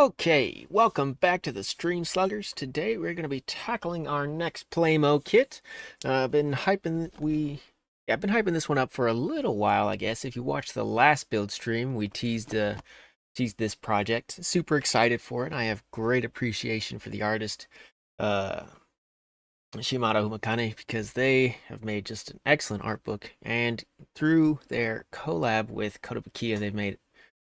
Okay, welcome back to the Stream Sluggers. Today we're going to be tackling our next plamo kit. I've been hyping this one up for a little while, I guess. If you watched the last build stream, we teased this project. Super excited for it. I have great appreciation for the artist uh, Shimada Humikane because they have made just an excellent art book, and through their collab with Kotobukiya, they've made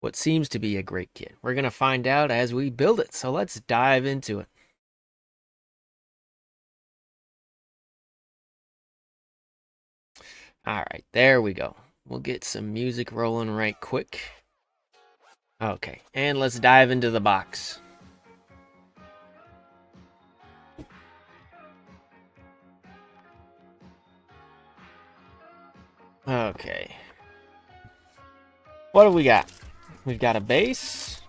what seems to be a great kit. We're going to find out as we build it, so let's dive into it. All right, there we go. We'll get some music rolling right quick. Okay, and let's dive into the box. Okay. What do we got? We've got a base.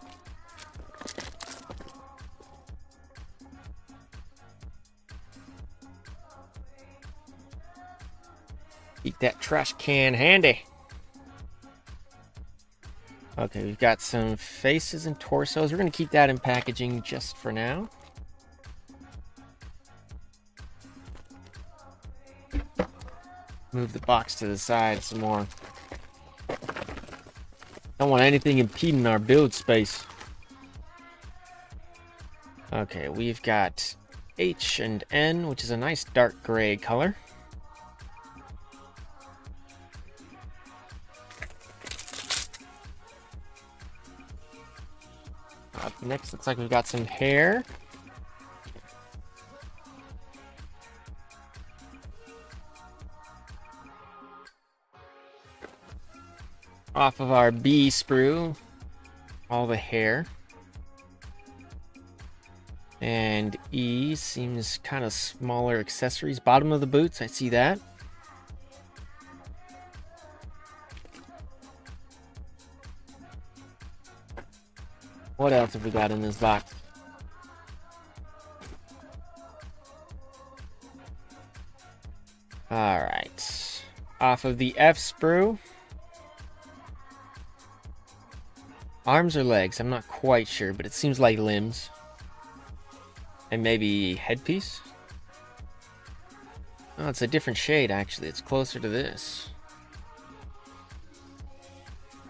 Keep that trash can handy. Okay, we've got some faces and torsos. We're going to keep that in packaging just for now. Move the box to the side some more. Don't want anything impeding our build space. Okay, we've got H and N, which is a nice dark gray color. Up next, looks like we've got some hair. Off of our B sprue, all the hair. And E seems kind of smaller accessories. Bottom of the boots, I see that. What else have we got in this box? All right. Off of the F sprue. Arms or legs? I'm not quite sure, but it seems like limbs. And maybe headpiece? Oh, it's a different shade, actually. It's closer to this.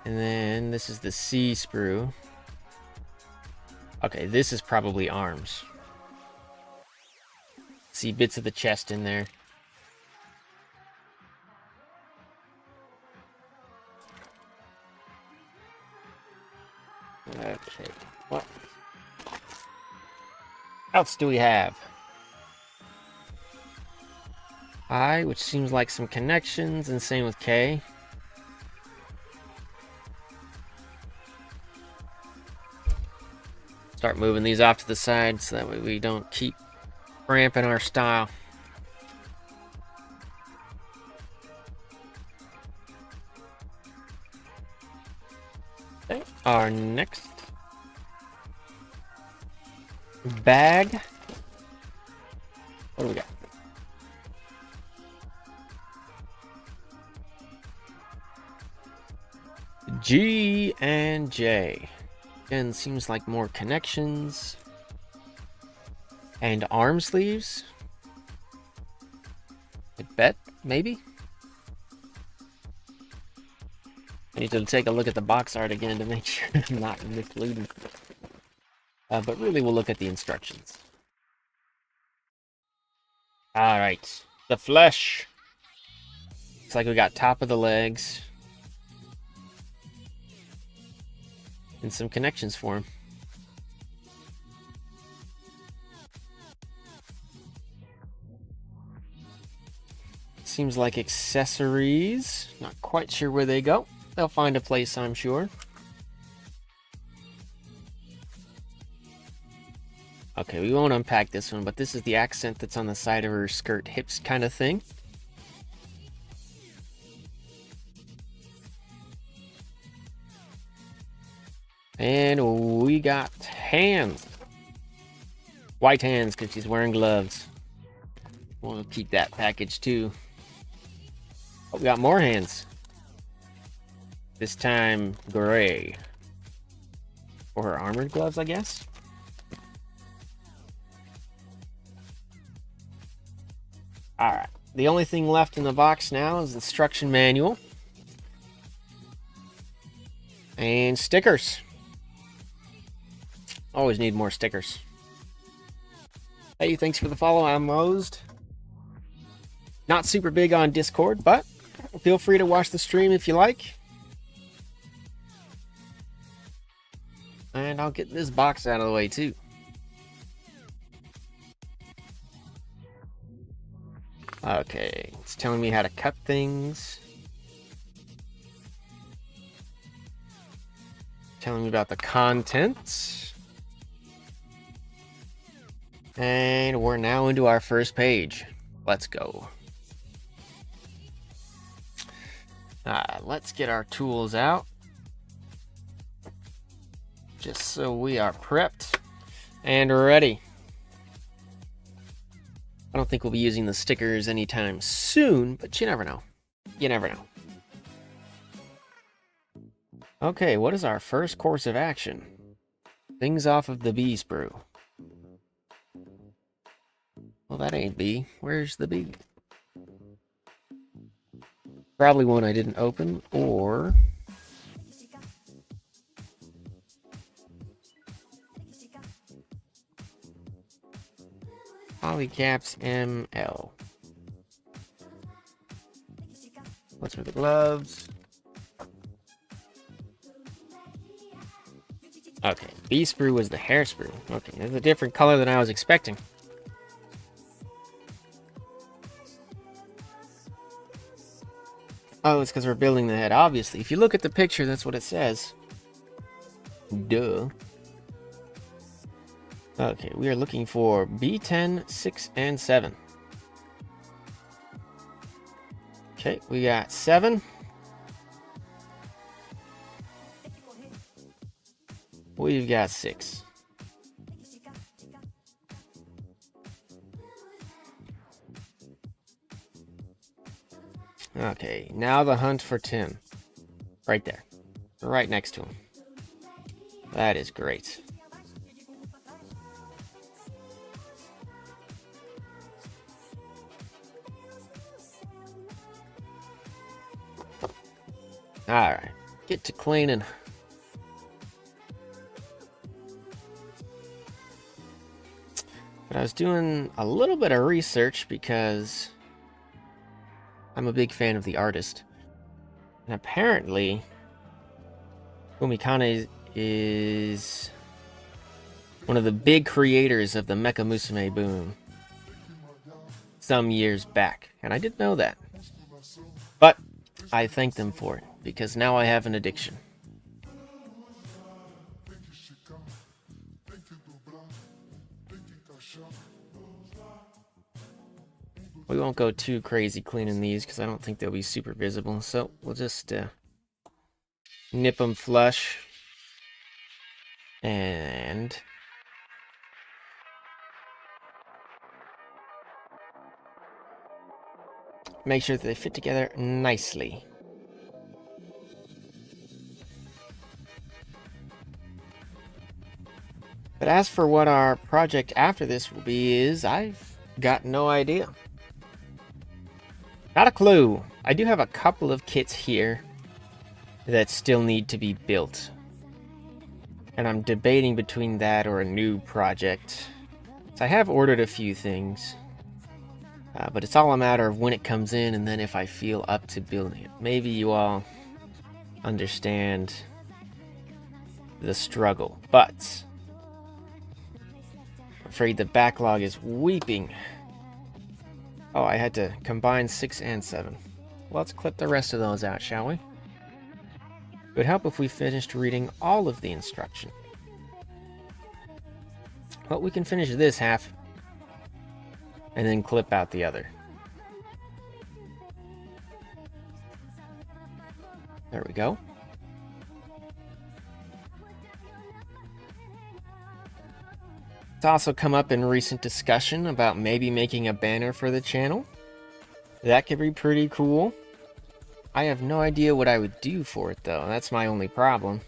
And then this is the C sprue. Okay, this is probably arms. See bits of the chest in there. Okay, what else do we have? I, which seems like some connections, and same with K. Start moving these off to the side so that way we don't keep cramping our style. Okay, our next bag. What do we got? G and J. Again, seems like more connections. And arm sleeves. I bet, maybe? I need to take a look at the box art again to make sure I'm not misleading. But really, we'll look at the instructions. All right, the flesh. Looks like we got top of the legs. And some connections for him. Seems like accessories. Not quite sure where they go. They'll find a place, I'm sure. Okay, we won't unpack this one, but this is the accent that's on the side of her skirt, hips kind of thing. And we got hands. White hands because she's wearing gloves. We'll keep that package too. Oh, we got more hands. This time gray. For her armored gloves, I guess. Alright. The only thing left in the box now is the instruction manual. And stickers. Always need more stickers. Hey, thanks for the follow. I'm Mosed. Not super big on Discord, but feel free to watch the stream if you like. And I'll get this box out of the way too. Okay, it's telling me how to cut things. Telling me about the contents. And we're now into our first page. Let's go. Let's get our tools out. Just so we are prepped and ready. I don't think we'll be using the stickers anytime soon, but you never know. You never know. Okay, what is our first course of action? Things off of the bee sprue. Well, that ain't bee. Where's the bee? Probably one I didn't open, or... Polycaps ML. What's for the gloves? Okay, bee sprue was the hair sprue. Okay, that's a different color than I was expecting. Oh, it's because we're building the head. Obviously, if you look at the picture, that's what it says. Duh. Okay, we are looking for B10, 6, and 7. Okay, we got 7. We've got 6. Okay, now the hunt for 10. Right there. Right next to him. That is great. Alright, get to cleaning. But I was doing a little bit of research because I'm a big fan of the artist. And apparently, Humikane is one of the big creators of the Mecha Musume boom some years back. And I didn't know that. But I thank them for it, because now I have an addiction. We won't go too crazy cleaning these, because I don't think they'll be super visible. So we'll just nip them flush. And make sure that they fit together nicely. But as for what our project after this will be I've got no idea. Not a clue. I do have a couple of kits here that still need to be built. And I'm debating between that or a new project. So I have ordered a few things. But it's all a matter of when it comes in and then if I feel up to building it. Maybe you all understand the struggle. But I'm afraid the backlog is weeping. Oh, I had to combine 6 and 7. Let's clip the rest of those out, shall we? It would help if we finished reading all of the instruction. But we can finish this half and then clip out the other. There we go. It's also come up in recent discussion about maybe making a banner for the channel. That could be pretty cool. I have no idea what I would do for it though. That's my only problem.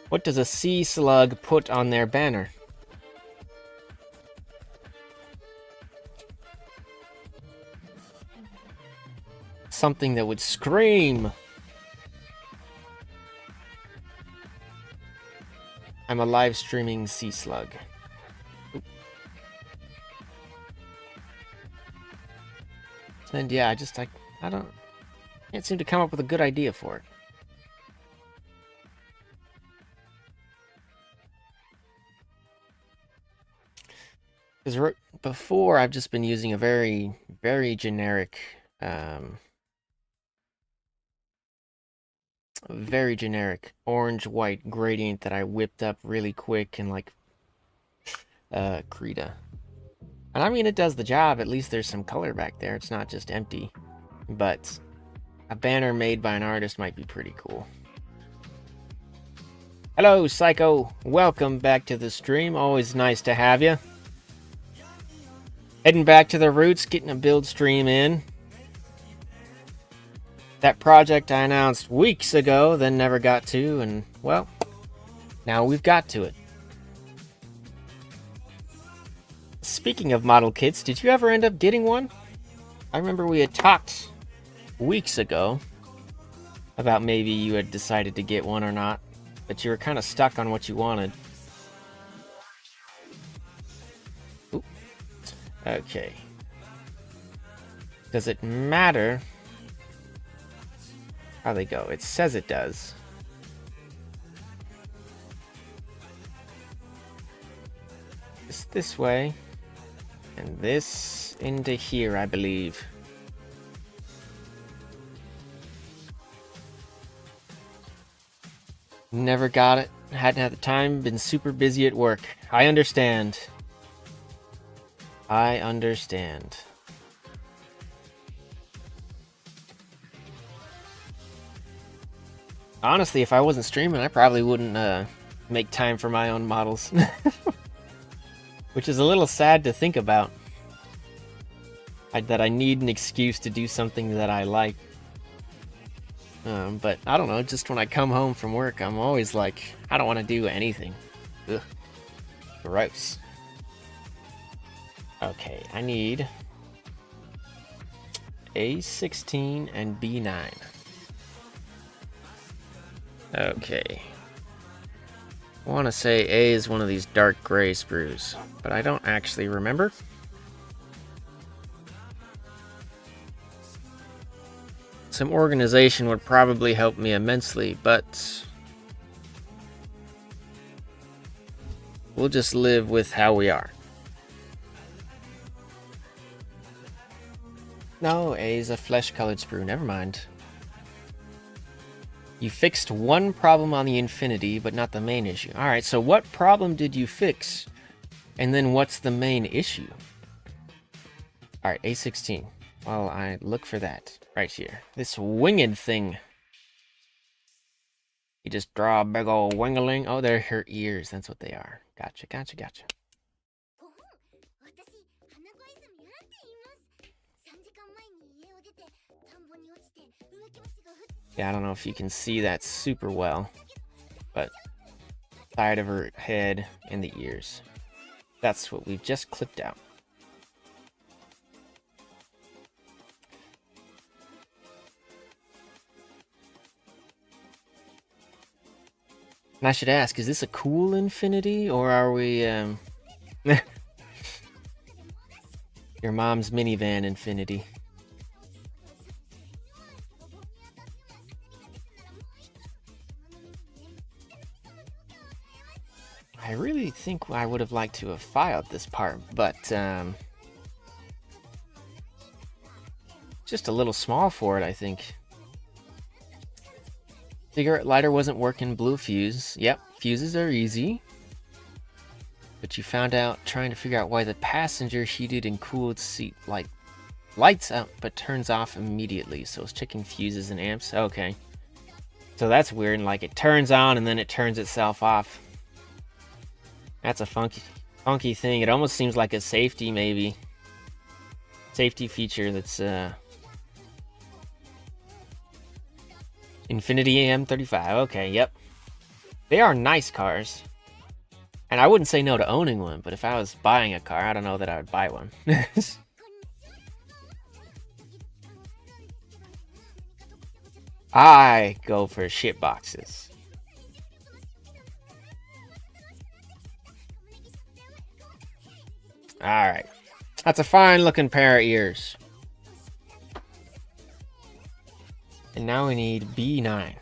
What does a sea slug put on their banner? Something that would scream. I'm a live streaming sea slug. Oop. And yeah, I can't seem to come up with a good idea for it. Because before I've just been using a very, very generic, orange-white gradient that I whipped up really quick in like Krita. And I mean, it does the job. At least there's some color back there. It's not just empty. But a banner made by an artist might be pretty cool. Hello, Psycho. Welcome back to the stream. Always nice to have you. Heading back to the roots, getting a build stream in. That project I announced weeks ago, then never got to, and, well, now we've got to it. Speaking of model kits, did you ever end up getting one? I remember we had talked weeks ago about maybe you had decided to get one or not, but you were kind of stuck on what you wanted. Ooh. Okay. Does it matter how they go? It says it does. This way, and this into here, I believe. Never got it. Hadn't had the time. Been super busy at work. I understand. I understand. Honestly, if I wasn't streaming, I probably wouldn't make time for my own models. Which is a little sad to think about. That I need an excuse to do something that I like. But I don't know, just when I come home from work, I'm always like, I don't want to do anything. Ugh. Gross. Okay, I need A16 and B9. Okay. I want to say A is one of these dark gray sprues, but I don't actually remember. Some organization would probably help me immensely, but we'll just live with how we are. No, A is a flesh-colored sprue. Never mind. You fixed one problem on the Infinity, but not the main issue. Alright, so what problem did you fix? And then what's the main issue? Alright, A16. Well, I look for that right here. This winged thing. You just draw a big old wingaling. Oh, they're her ears. That's what they are. Gotcha, gotcha, gotcha. Yeah, I don't know if you can see that super well, but side of her head and the ears. That's what we've just clipped out. And I should ask, is this a cool Infinity, or are we, your mom's minivan Infinity? I really think I would have liked to have filed this part, but just a little small for it, I think. Cigarette lighter wasn't working, blue fuse. Yep, fuses are easy. But you found out trying to figure out why the passenger heated and cooled seat lights up but turns off immediately. So it's checking fuses and amps. Okay. So that's weird, like it turns on and then it turns itself off. That's a funky thing. It almost seems like a safety, maybe. Safety feature that's Infinity AM35. Okay, yep. They are nice cars. And I wouldn't say no to owning one, but if I was buying a car, I don't know that I would buy one. I go for shit boxes. Alright. That's a fine looking pair of ears. And now we need B9.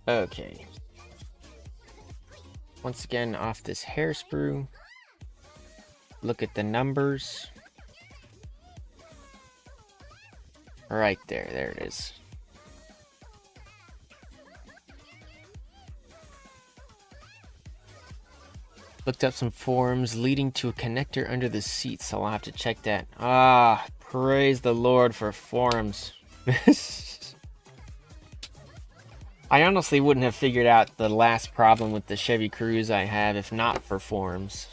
Okay. Once again, off this hair sprue. Look at the numbers. Right there, there it is. Looked up some forums leading to a connector under the seat, so I'll have to check that. Ah, praise the Lord for forums. I honestly wouldn't have figured out the last problem with the Chevy Cruze I have if not for forums.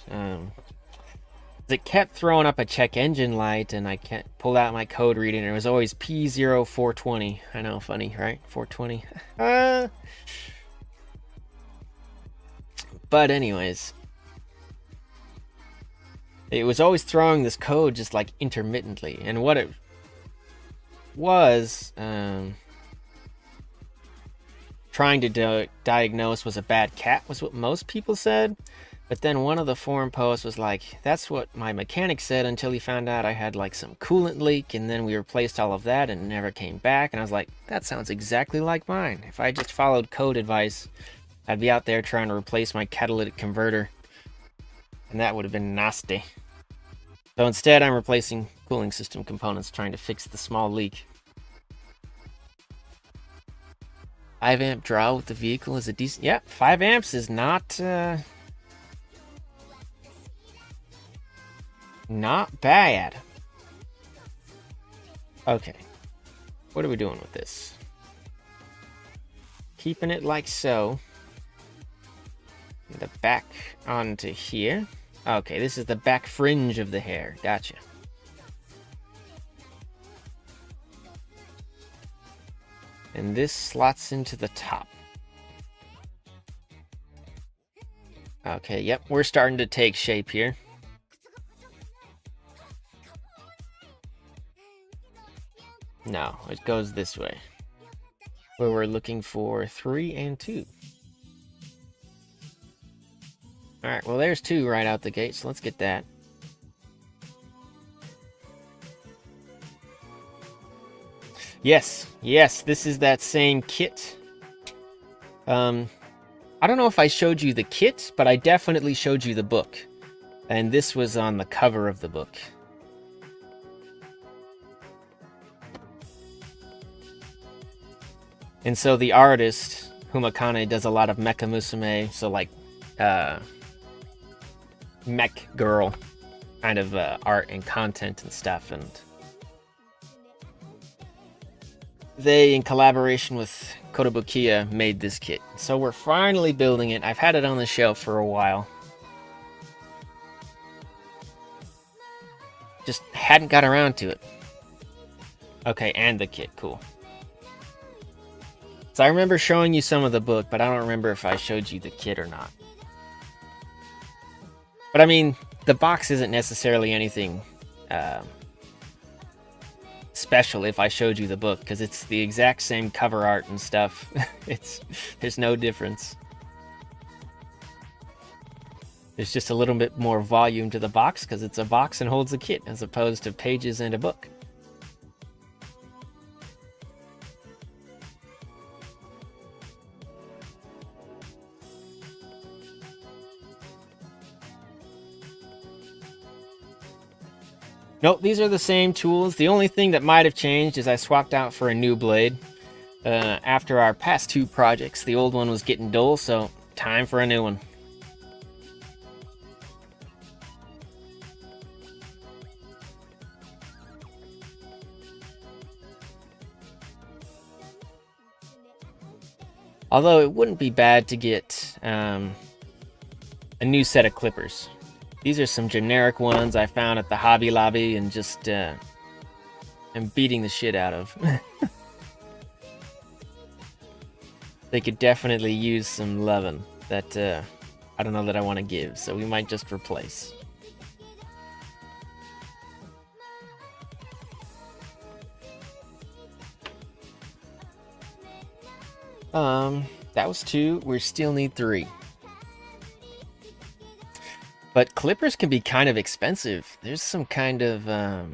It kept throwing up a check engine light, and I can't pull out my code reading, and it was always P0420. I know, funny, right? 420. But anyways, it was always throwing this code just like intermittently, and what it was trying to diagnose was a bad cat, was what most people said. But then one of the forum posts was like, that's what my mechanic said until he found out I had like some coolant leak, and then we replaced all of that and it never came back. And I was like, that sounds exactly like mine. If I just followed code advice, I'd be out there trying to replace my catalytic converter, and that would have been nasty. So instead, I'm replacing cooling system components, trying to fix the small leak. 5 amp draw with the vehicle is a decent... Yeah, 5 amps is not bad. Okay. What are we doing with this? Keeping it like so. The back onto here. Okay, this is the back fringe of the hair. Gotcha. And this slots into the top. Okay, yep, we're starting to take shape here. No, it goes this way. Where we're looking for 3 and 2. Alright, well there's 2 right out the gate, so let's get that. Yes, this is that same kit. I don't know if I showed you the kit, but I definitely showed you the book. And this was on the cover of the book. And so the artist, Humikane, does a lot of mecha musume, so like mech girl kind of art and content and stuff, and they, in collaboration with Kotobukiya, made this kit. So we're finally building it. I've had it on the shelf for a while. Just hadn't got around to it. Okay, and the kit, cool. So I remember showing you some of the book, but I don't remember if I showed you the kit or not. But I mean, the box isn't necessarily anything special if I showed you the book, because it's the exact same cover art and stuff. There's no difference. There's just a little bit more volume to the box because it's a box and holds a kit as opposed to pages and a book. Nope, these are the same tools. The only thing that might have changed is I swapped out for a new blade. After our past 2 projects, the old one was getting dull, so time for a new one. Although it wouldn't be bad to get a new set of clippers. These are some generic ones I found at the Hobby Lobby and just am beating the shit out of. they could definitely use some loving that I don't know that I want to give, so we might just replace. That was 2. We still need 3. But clippers can be kind of expensive. There's some kind of there's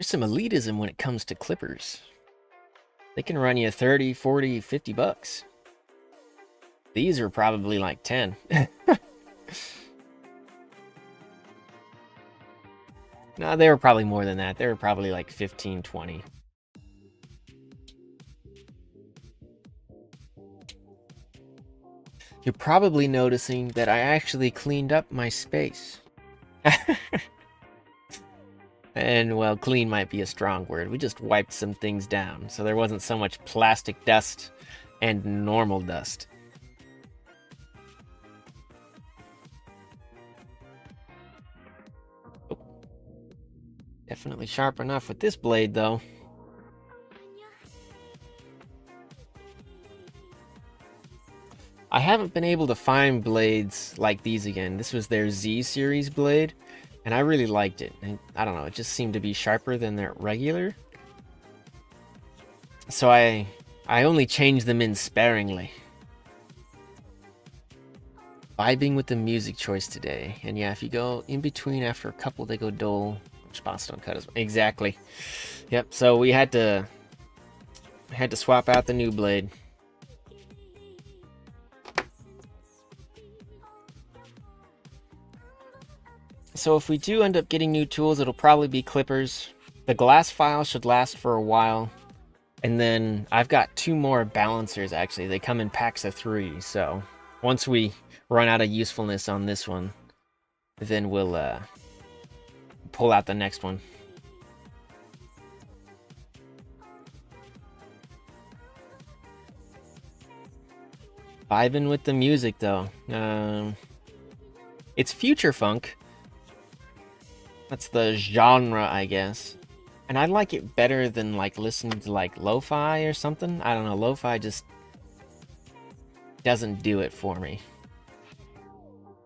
some elitism when it comes to clippers. They can run you 30, 40, 50 bucks. These are probably like 10. No, they were probably more than that. They were probably like 15, 20. You're probably noticing that I actually cleaned up my space. And, well, clean might be a strong word. We just wiped some things down, so there wasn't so much plastic dust and normal dust. Oh. Definitely sharp enough with this blade, though. I haven't been able to find blades like these again. This was their Z series blade, and I really liked it. And I don't know, it just seemed to be sharper than their regular. So I only changed them in sparingly. Vibing with the music choice today. And yeah, if you go in between after a couple, they go dull. Spots don't cut as exactly. Yep, so we had to swap out the new blade. So if we do end up getting new tools, it'll probably be clippers. The glass file should last for a while. And then I've got 2 more balancers, actually. They come in packs of 3. So once we run out of usefulness on this one, then we'll pull out the next one. Vibing with the music, though. It's future funk. That's the genre, I guess. And I like it better than, like, listening to, like, lo-fi or something. I don't know, lo-fi just doesn't do it for me.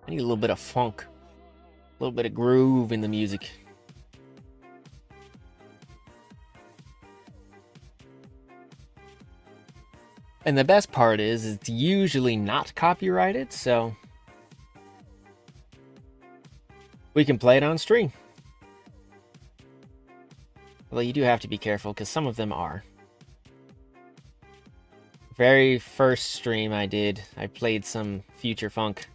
I need a little bit of funk. A little bit of groove in the music. And the best part is it's usually not copyrighted, so we can play it on stream. Although you do have to be careful, because some of them are. Very first stream I did, I played some future funk,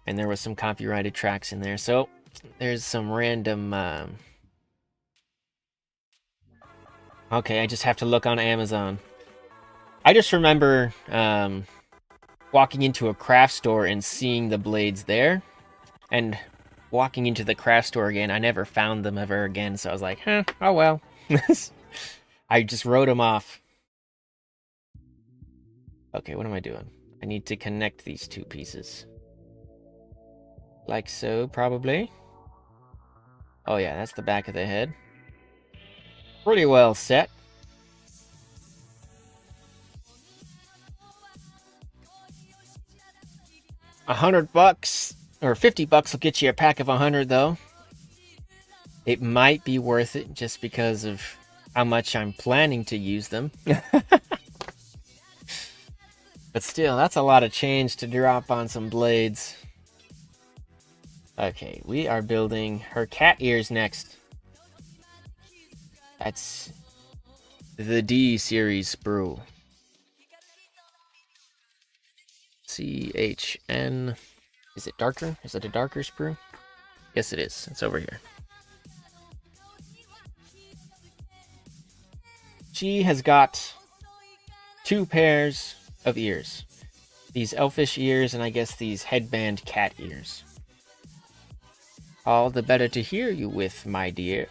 and there was some copyrighted tracks in there. So there's some random... Okay, I just have to look on Amazon. I just remember walking into a craft store and seeing the blades there, and walking into the craft store again, I never found them ever again, so I was like, huh, oh well. I just wrote them off. Okay, what am I doing? I need to connect these 2 pieces. Like so, probably. Oh yeah, that's the back of the head. Pretty well set. $100 or $50 will get you a pack of 100, though. It might be worth it just because of how much I'm planning to use them. But still, that's a lot of change to drop on some blades. Okay, we are building her cat ears next. That's the D series sprue. CHN. Is it darker? Is it a darker sprue? Yes, it is. It's over here. She has got 2 pairs of ears. These elfish ears, and I guess these headband cat ears. All the better to hear you with, my dear.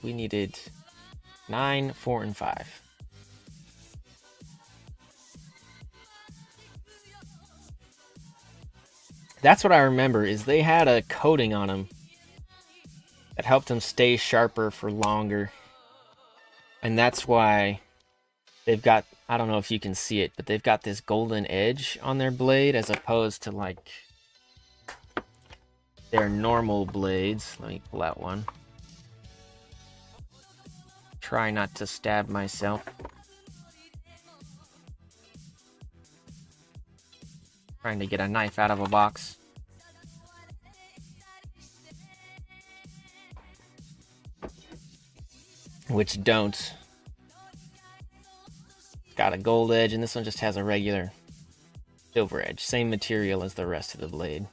We needed 9, 4, and 5. That's what I remember, is they had a coating on them that helped them stay sharper for longer. And that's why they've got, I don't know if you can see it, but they've got this golden edge on their blade as opposed to like their normal blades. Let me pull out one. Try not to stab myself. Trying to get a knife out of a box. Which don't. It's got a gold edge, and this one just has a regular silver edge. Same material as the rest of the blade.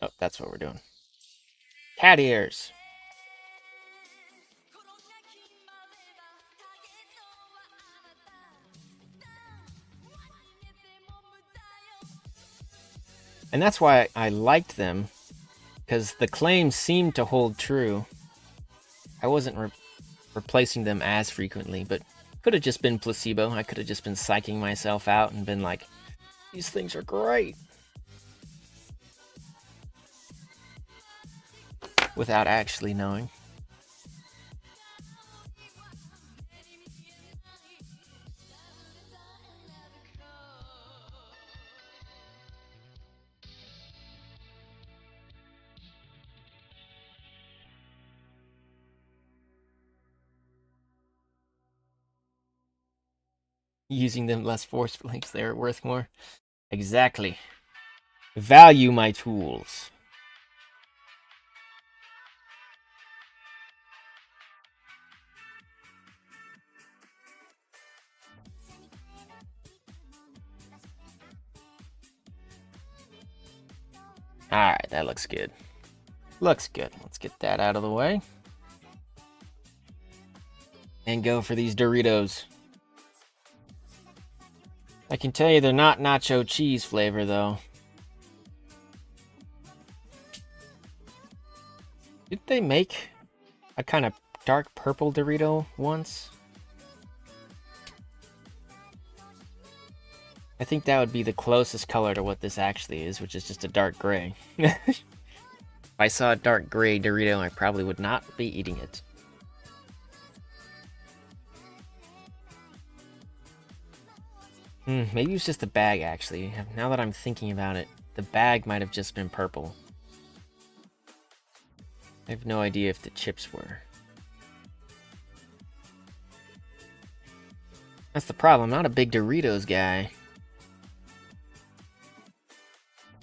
Oh, that's what we're doing. Cat ears. And that's why I liked them, because the claims seemed to hold true. I wasn't replacing them as frequently, but could have just been placebo. I could have just been psyching myself out and been like, these things are great, without actually knowing. Using them less forcefully because they're worth more. Exactly. Value my tools. Alright, that looks good. Looks good. Let's get that out of the way. And go for these Doritos. I can tell you they're not nacho cheese flavor, though. Didn't they make a kind of dark purple Dorito once? I think that would be the closest color to what this actually is, which is just a dark gray. If I saw a dark gray Dorito, I probably would not be eating it. Maybe it was just the bag, actually. Now that I'm thinking about it, the bag might have just been purple. I have no idea if the chips were. That's the problem. I'm not a big Doritos guy.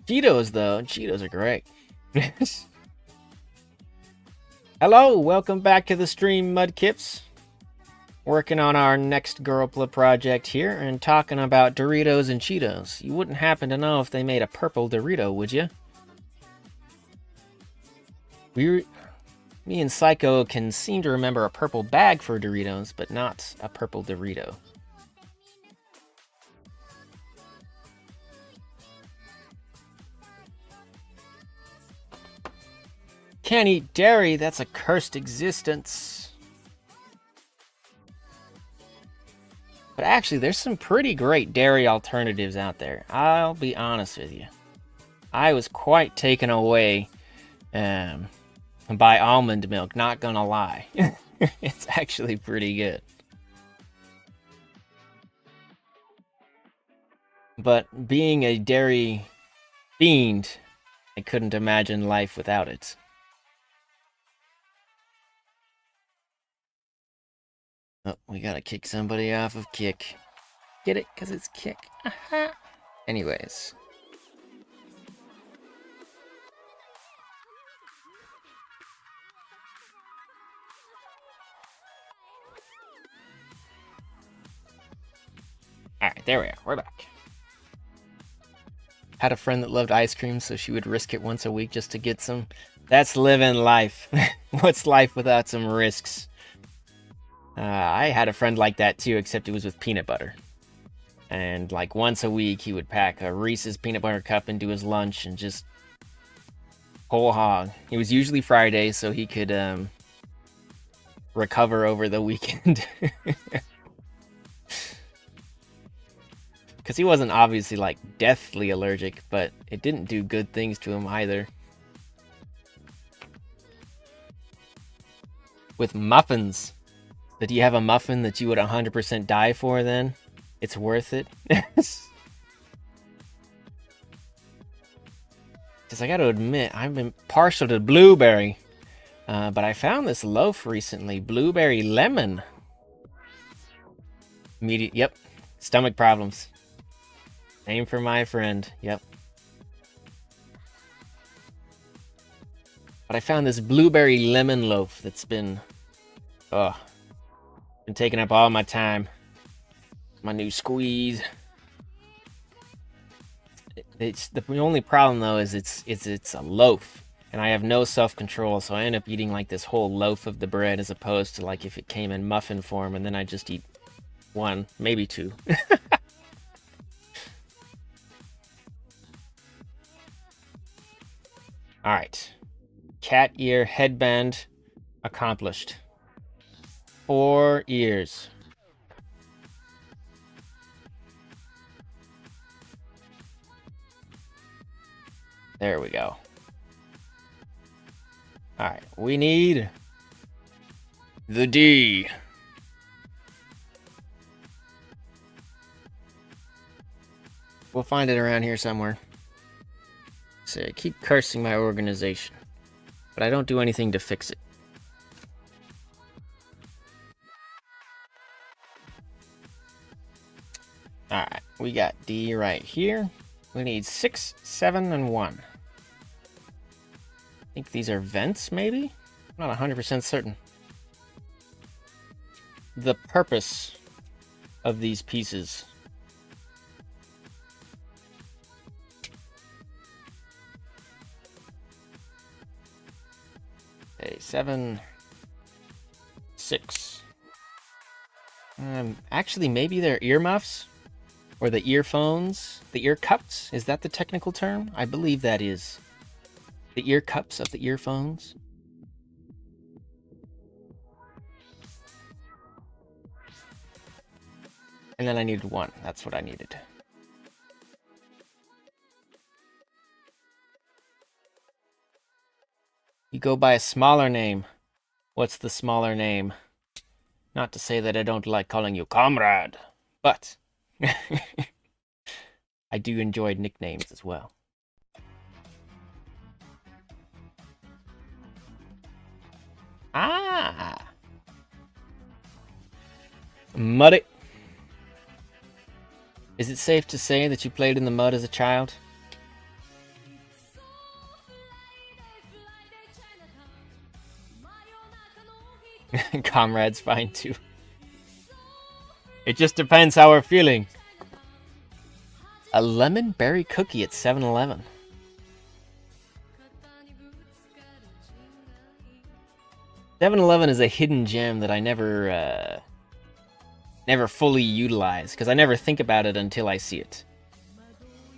Cheetos, though. Cheetos are great. Hello, welcome back to the stream, Mudkips. Working on our next Girlpla project here and talking about Doritos and Cheetos. You wouldn't happen to know if they made a purple Dorito, would you? Me and Psycho can seem to remember a purple bag for Doritos, but not a purple Dorito. Can't eat dairy, that's a cursed existence. But actually, there's some pretty great dairy alternatives out there. I'll be honest with you. I was quite taken away by almond milk, not gonna lie. It's actually pretty good. But being a dairy fiend, I couldn't imagine life without it. Oh, we gotta kick somebody off of kick. Get it? Because it's kick. Anyways. Alright, there we are. We're back. Had a friend that loved ice cream, so she would risk it once a week just to get some. That's living life. What's life without some risks? I had a friend like that too, except it was with peanut butter. And like once a week, he would pack a Reese's peanut butter cup into his lunch and just whole hog. It was usually Friday, so he could recover over the weekend. Because he wasn't obviously like deathly allergic, but it didn't do good things to him either. With muffins. Did you have a muffin that you would 100% die for then? It's worth it. Because I got to admit, I've been partial to blueberry. But I found this loaf recently. Blueberry lemon. Yep. Stomach problems. Same for my friend. Yep. But I found this blueberry lemon loaf that's been taking up all my time. My new squeeze. It's the only problem though is it's a loaf, and I have no self-control, so I end up eating like this whole loaf of the bread as opposed to like if it came in muffin form, and then I just eat one, maybe two. All right, cat ear headband accomplished. 4 ears. There we go. All right, we need the D. We'll find it around here somewhere. So I keep cursing my organization, but I don't do anything to fix it. All right, we got D right here. We need 6, 7, and 1. I think these are vents, maybe? I'm not 100% certain. The purpose of these pieces. Okay, 7, 6. Actually, maybe they're earmuffs? Or the earphones? The ear cups? Is that the technical term? I believe that is. The ear cups of the earphones. And then I needed 1. That's what I needed. You go by a smaller name. What's the smaller name? Not to say that I don't like calling you comrade, but I do enjoy nicknames as well. Ah! Muddy. Is it safe to say that you played in the mud as a child? Comrade's fine too. It just depends how we're feeling. A lemon berry cookie at 7-Eleven. "7-Eleven is a hidden gem that I never fully utilize, because I never think about it until I see it.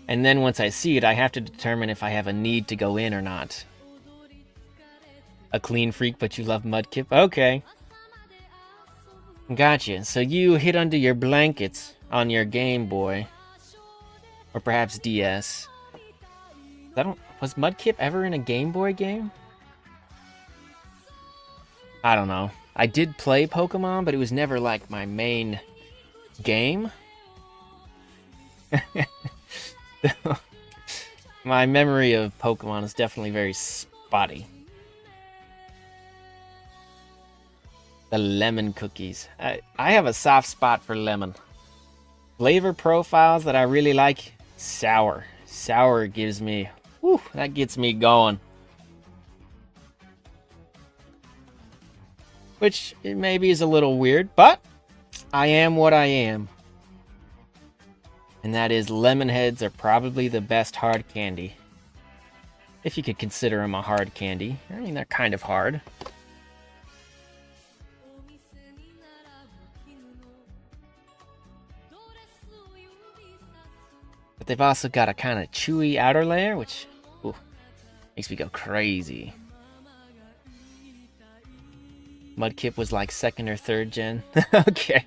And then once I see it, I have to determine if I have a need to go in or not. A clean freak, but you love Mudkip? Okay. Gotcha. So you hid under your blankets on your Game Boy. Or perhaps DS. Was Mudkip ever in a Game Boy game? I don't know. I did play Pokemon, but it was never like my main game. My memory of Pokemon is definitely very spotty. The lemon cookies. I have a soft spot for lemon. Flavor profiles that I really like, sour. Sour gives me, whew, that gets me going. Which it maybe is a little weird, but I am what I am. And that is, lemon heads are probably the best hard candy. If you could consider them a hard candy. I mean, they're kind of hard. But they've also got a kind of chewy outer layer, which makes me go crazy. Mudkip was like 2nd or 3rd gen. Okay.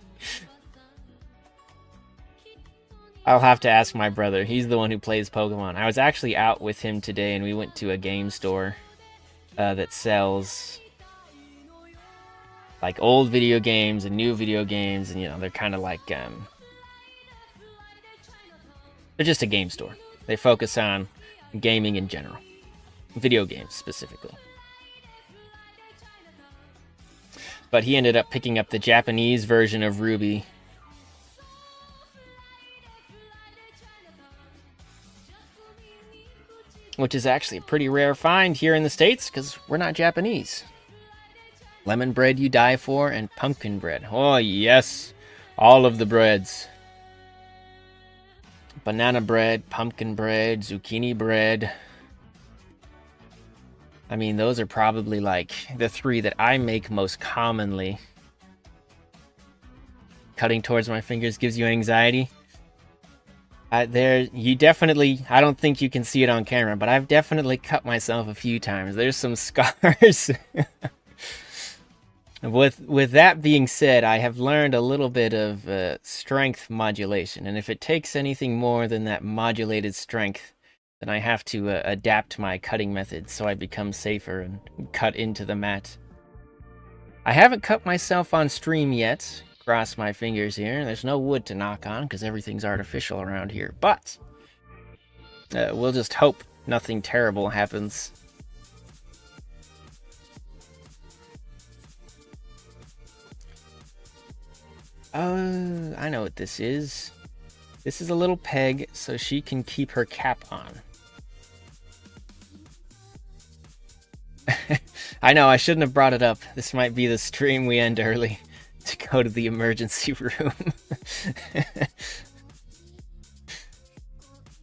I'll have to ask my brother. He's the one who plays Pokemon. I was actually out with him today, and we went to a game store that sells like old video games and new video games, and you know, they're kind of like they're just a game store. They focus on gaming in general, video games specifically. But he ended up picking up the Japanese version of Ruby. Which is actually a pretty rare find here in the States, because we're not Japanese. Lemon bread you die for, and pumpkin bread. Oh, yes. All of the breads. Banana bread, pumpkin bread, zucchini bread. I mean, those are probably like the three that I make most commonly. Cutting towards my fingers gives you anxiety. You definitely, I don't think you can see it on camera, but I've definitely cut myself a few times. There's some scars. With that being said, I have learned a little bit of strength modulation, and if it takes anything more than that modulated strength, then I have to adapt my cutting methods so I become safer and cut into the mat. I haven't cut myself on stream yet. Cross my fingers here. There's no wood to knock on because everything's artificial around here, but we'll just hope nothing terrible happens. I know what this is. This is a little peg so she can keep her cap on. I know, I shouldn't have brought it up. This might be the stream we end early to go to the emergency room.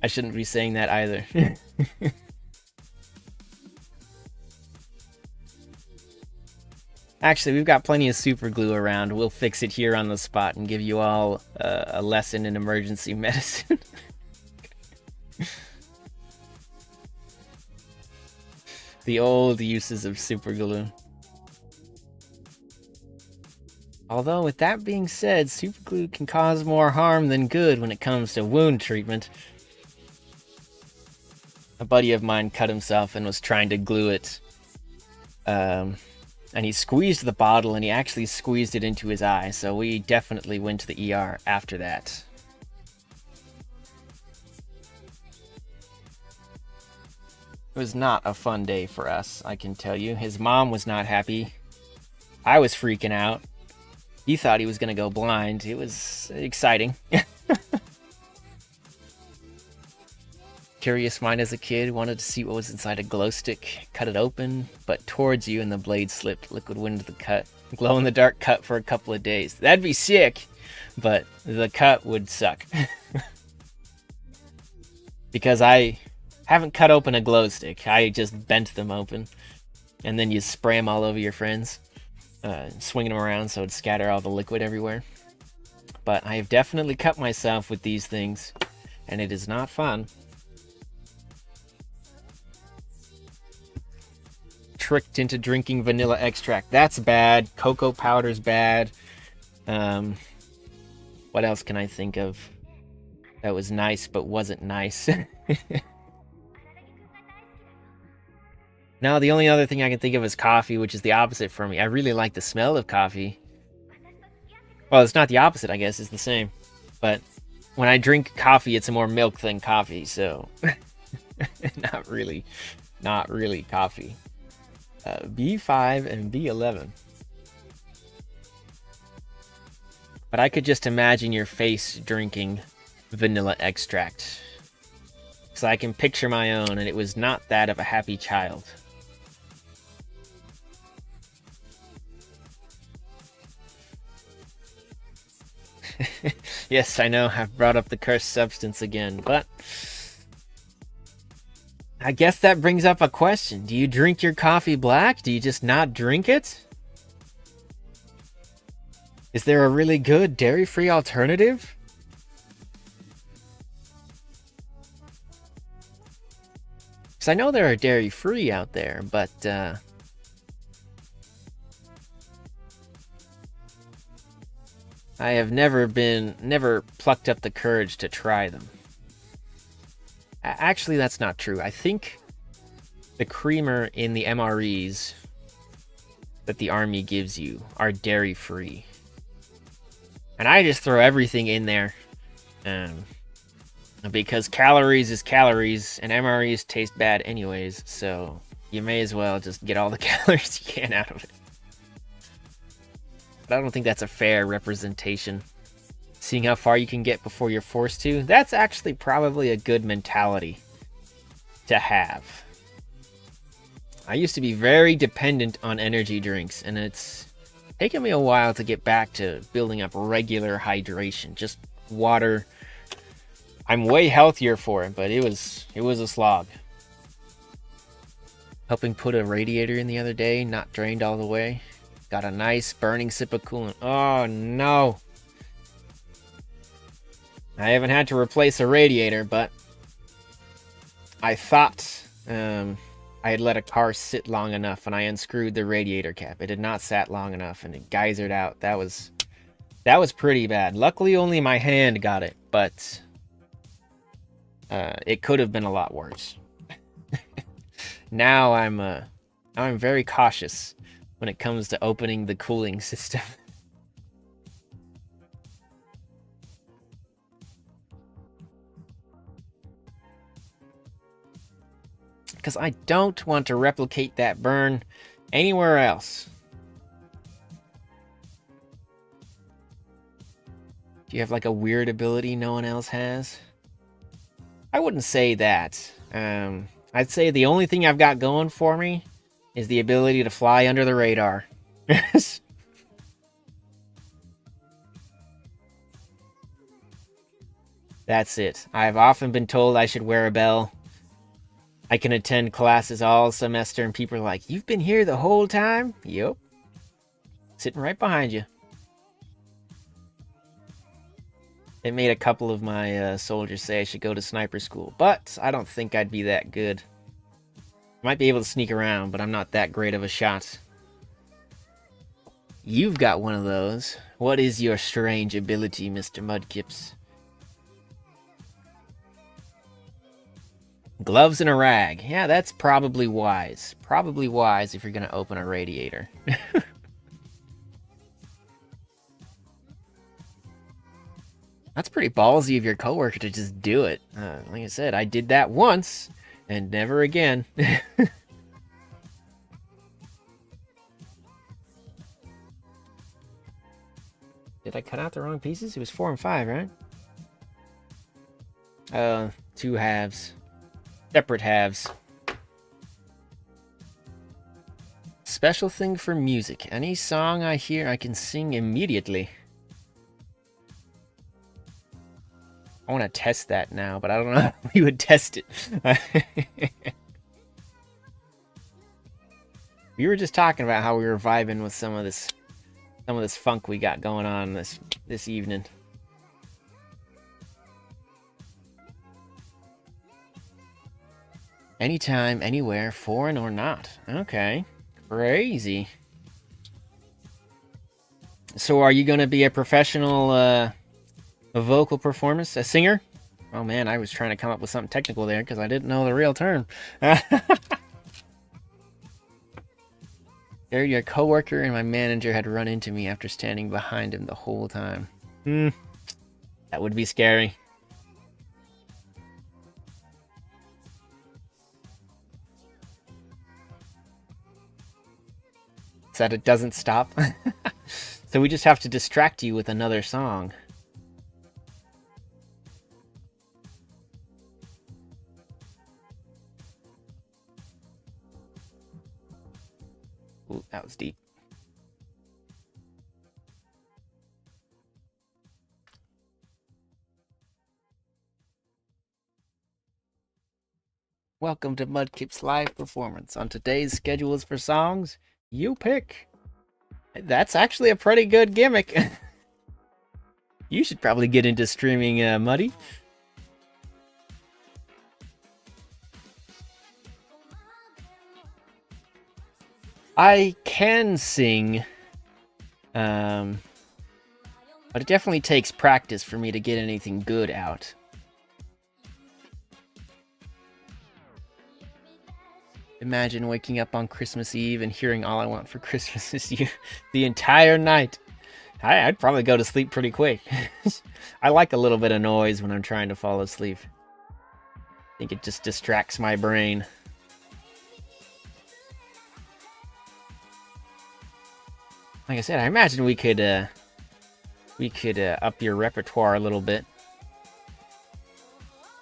I shouldn't be saying that either. Actually, we've got plenty of super glue around. We'll fix it here on the spot and give you all a lesson in emergency medicine. The old uses of super glue. Although, with that being said, super glue can cause more harm than good when it comes to wound treatment. A buddy of mine cut himself and was trying to glue it. And he squeezed the bottle, and he actually squeezed it into his eye, so we definitely went to the ER after that. It was not a fun day for us, I can tell you. His mom was not happy. I was freaking out. He thought he was going to go blind. It was exciting. Curious mind as a kid, wanted to see what was inside a glow stick. Cut it open, but towards you, and the blade slipped. Liquid went into the cut. Glow in the dark cut for a couple of days. That'd be sick, but the cut would suck. Because I haven't cut open a glow stick. I just bent them open. And then you spray them all over your friends. Swinging them around so it'd scatter all the liquid everywhere. But I have definitely cut myself with these things, and it is not fun. Tricked into drinking vanilla extract. That's bad. Cocoa powder's bad. What else can I think of that was nice but wasn't nice? Now, the only other thing I can think of is coffee, which is the opposite for me. I really like the smell of coffee. Well, it's not the opposite, I guess. It's the same. But when I drink coffee, it's more milk than coffee, so... Not really coffee. B5 and B11. But I could just imagine your face drinking vanilla extract. So I can picture my own, and it was not that of a happy child. Yes, I know, I've brought up the cursed substance again, but I guess that brings up a question. Do you drink your coffee black? Do you just not drink it? Is there a really good dairy-free alternative? Because I know there are dairy-free out there, but I have never plucked up the courage to try them. Actually, that's not true. I think the creamer in the MREs that the Army gives you are dairy-free. And I just throw everything in there. Because calories is calories, and MREs taste bad anyways, so you may as well just get all the calories you can out of it. But I don't think that's a fair representation. Seeing how far you can get before you're forced to, that's actually probably a good mentality to have. I used to be very dependent on energy drinks, and it's taken me a while to get back to building up regular hydration, just water. I'm way healthier for it, but it was a slog. Helping put a radiator in the other day, not drained all the way. Got a nice burning sip of coolant. Oh no! I haven't had to replace a radiator, but I thought I had let a car sit long enough, and I unscrewed the radiator cap. It had not sat long enough, and it geysered out. That was pretty bad. Luckily, only my hand got it, but it could have been a lot worse. Now I'm very cautious when it comes to opening the cooling system. Because I don't want to replicate that burn anywhere else. Do you have like a weird ability no one else has? I wouldn't say that. I'd say the only thing I've got going for me is the ability to fly under the radar. That's it. I've often been told I should wear a bell. I can attend classes all semester, and people are like, "You've been here the whole time?" Yup. Sitting right behind you. It made a couple of my soldiers say I should go to sniper school, but I don't think I'd be that good. Might be able to sneak around, but I'm not that great of a shot. You've got one of those. What is your strange ability, Mr. Mudkips? Gloves and a rag. Yeah, that's probably wise. Probably wise if you're going to open a radiator. That's pretty ballsy of your coworker to just do it. Like I said, I did that once, and never again. Did I cut out the wrong pieces? It was 4 and 5, right? 2 halves. Separate halves. Special thing for music. Any song I hear, I can sing immediately. I want to test that now, but I don't know how we would test it. We were just talking about how we were vibing with some of this funk we got going on this evening. Anytime, anywhere, foreign or not. Okay. Crazy. So are you going to be a professional a vocal performance? A singer? Oh man, I was trying to come up with something technical there because I didn't know the real term. There, your coworker and my manager had run into me after standing behind him the whole time. That would be scary. So that it doesn't stop. So we just have to distract you with another song. Ooh, that was deep. Welcome to Mudkip's live performance. On today's schedules for songs, you pick. That's actually a pretty good gimmick. You should probably get into streaming, Muddy. I can sing. But it definitely takes practice for me to get anything good out. Imagine waking up on Christmas Eve and hearing All I Want for Christmas Is You the entire night. I'd probably go to sleep pretty quick. I like a little bit of noise when I'm trying to fall asleep. I think it just distracts my brain. Like I said, I imagine we could up your repertoire a little bit.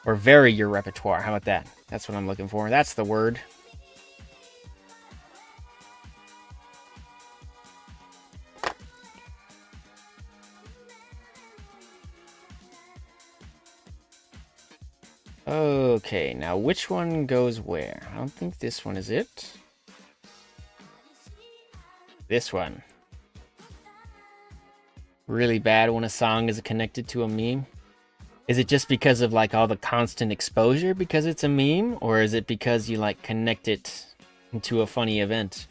Or vary your repertoire. How about that? That's what I'm looking for. That's the word. Okay, now which one goes where? I don't think this one is it. This one. Really bad when a song is connected to a meme. Is it just because of like all the constant exposure because it's a meme? Or is it because you like connect it into a funny event?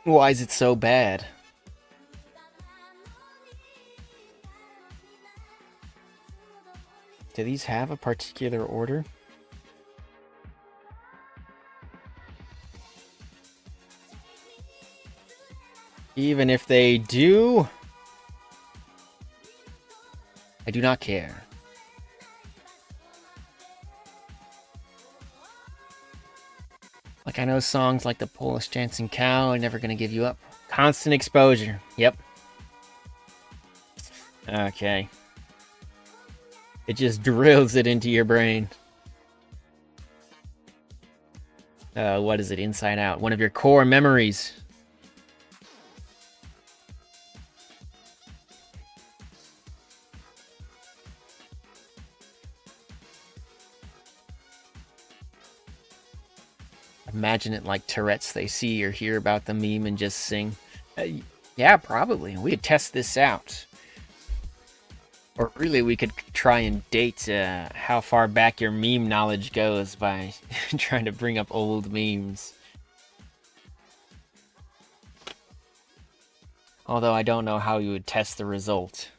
Why is it so bad? Do these have a particular order? Even if they do, I do not care. Like I know songs like the Polish Dancing Cow are Never Gonna Give You Up. Constant exposure. Yep. Okay. It just drills it into your brain. What is it? Inside Out. One of your core memories. Imagine it like Tourette's. They see or hear about the meme and just sing. Yeah, probably. We could test this out. Or really, we could try and date how far back your meme knowledge goes by trying to bring up old memes. Although I don't know how you would test the result.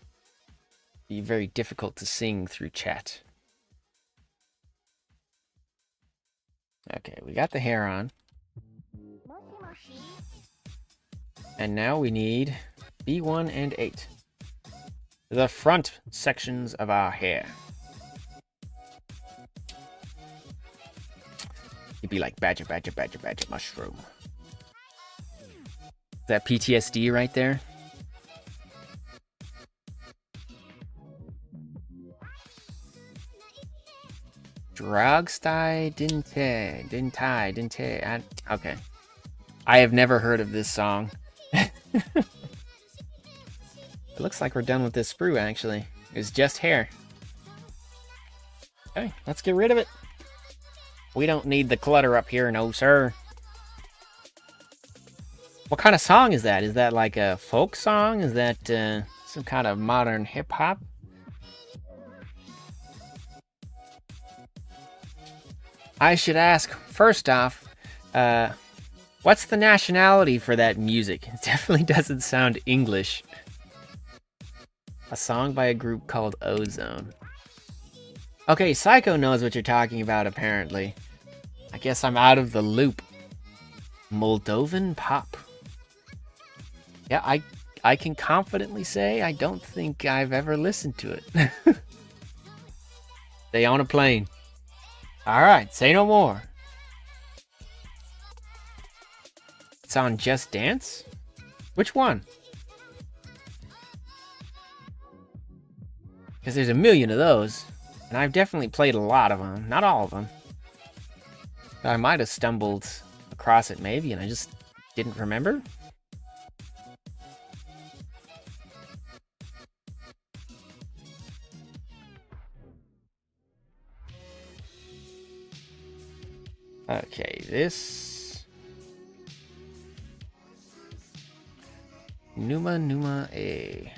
It'd be very difficult to sing through chat. Okay, we got the hair on. And now we need B1 and 8. The front sections of our hair. You'd be like badger, badger, badger, badger, mushroom. Is that PTSD right there? Dragstye Dinte. Okay. I have never heard of this song. It looks like we're done with this sprue, actually. It's just hair. Okay, let's get rid of it. We don't need the clutter up here, no sir. What kind of song is that? Is that like a folk song? Is that some kind of modern hip-hop? I should ask, first off, what's the nationality for that music? It definitely doesn't sound English. A song by a group called Ozone. Okay, Psycho knows what you're talking about, apparently. I guess I'm out of the loop. Moldovan pop. Yeah, I can confidently say I don't think I've ever listened to it. Stay on a plane. Alright, say no more. It's on Just Dance? Which one? Because there's a million of those. And I've definitely played a lot of them. Not all of them. But I might have stumbled across it maybe and I just didn't remember. Okay, this... Numa A.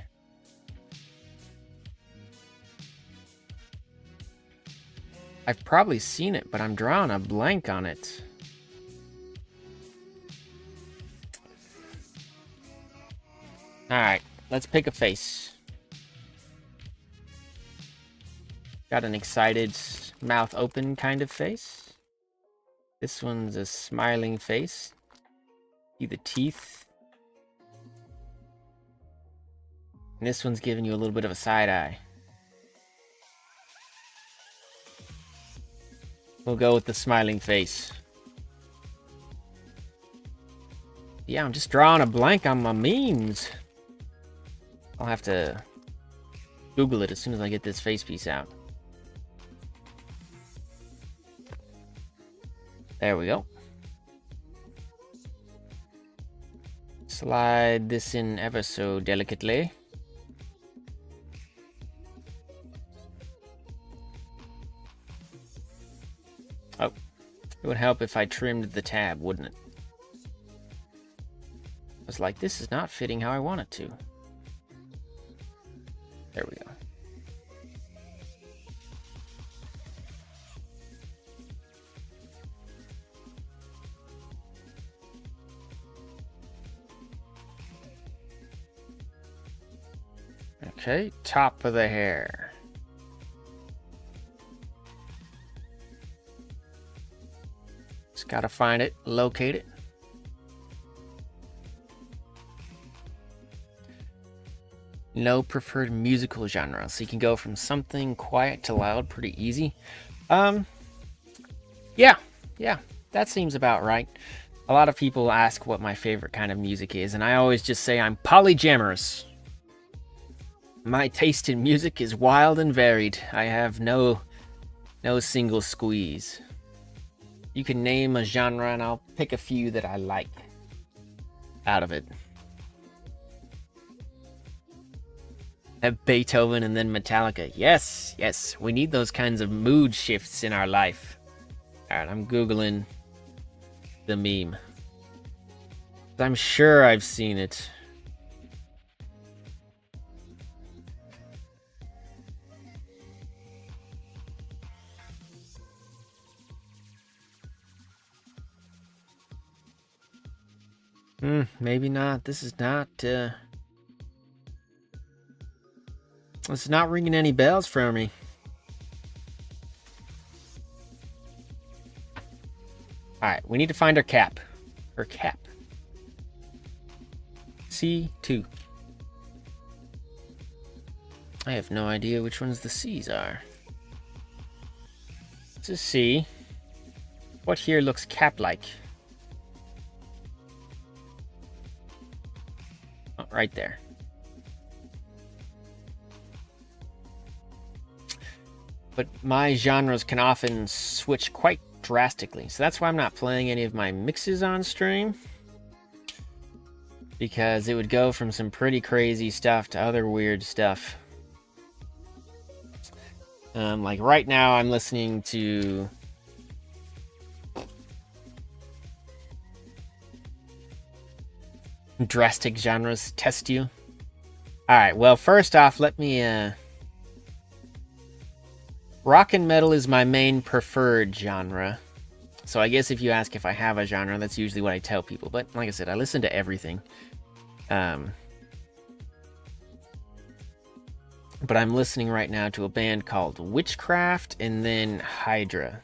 I've probably seen it, but I'm drawing a blank on it. Alright, let's pick a face. Got an excited, mouth open kind of face. This one's a smiling face. See the teeth. And this one's giving you a little bit of a side eye. We'll go with the smiling face. Yeah, I'm just drawing a blank on my memes. I'll have to Google it as soon as I get this face piece out. There we go. Slide this in ever so delicately. Oh, it would help if I trimmed the tab, wouldn't it? I was like, this is not fitting how I want it to. There we go. Okay, top of the hair. Just gotta find it, locate it. No preferred musical genre, so you can go from something quiet to loud pretty easy. Yeah, that seems about right. A lot of people ask what my favorite kind of music is, and I always just say I'm polyamorous. My taste in music is wild and varied. I have no single squeeze. You can name a genre and I'll pick a few that I like out of it. Have Beethoven and then Metallica. Yes, we need those kinds of mood shifts in our life. Alright, I'm Googling the meme. I'm sure I've seen it. Maybe not. This is not ringing any bells for me. Alright, we need to find our cap. Her cap. C2. I have no idea which ones the C's are. It's a C. What here looks cap-like? Oh, right there. But my genres can often switch quite drastically, so that's why I'm not playing any of my mixes on stream, because it would go from some pretty crazy stuff to other weird stuff. Like right now I'm listening to drastic genres. Test you. Alright, well, first off, let me rock and metal is my main preferred genre. So I guess if you ask if I have a genre, that's usually what I tell people. But like I said, I listen to everything. But I'm listening right now to a band called Witchcraft and then Hydra.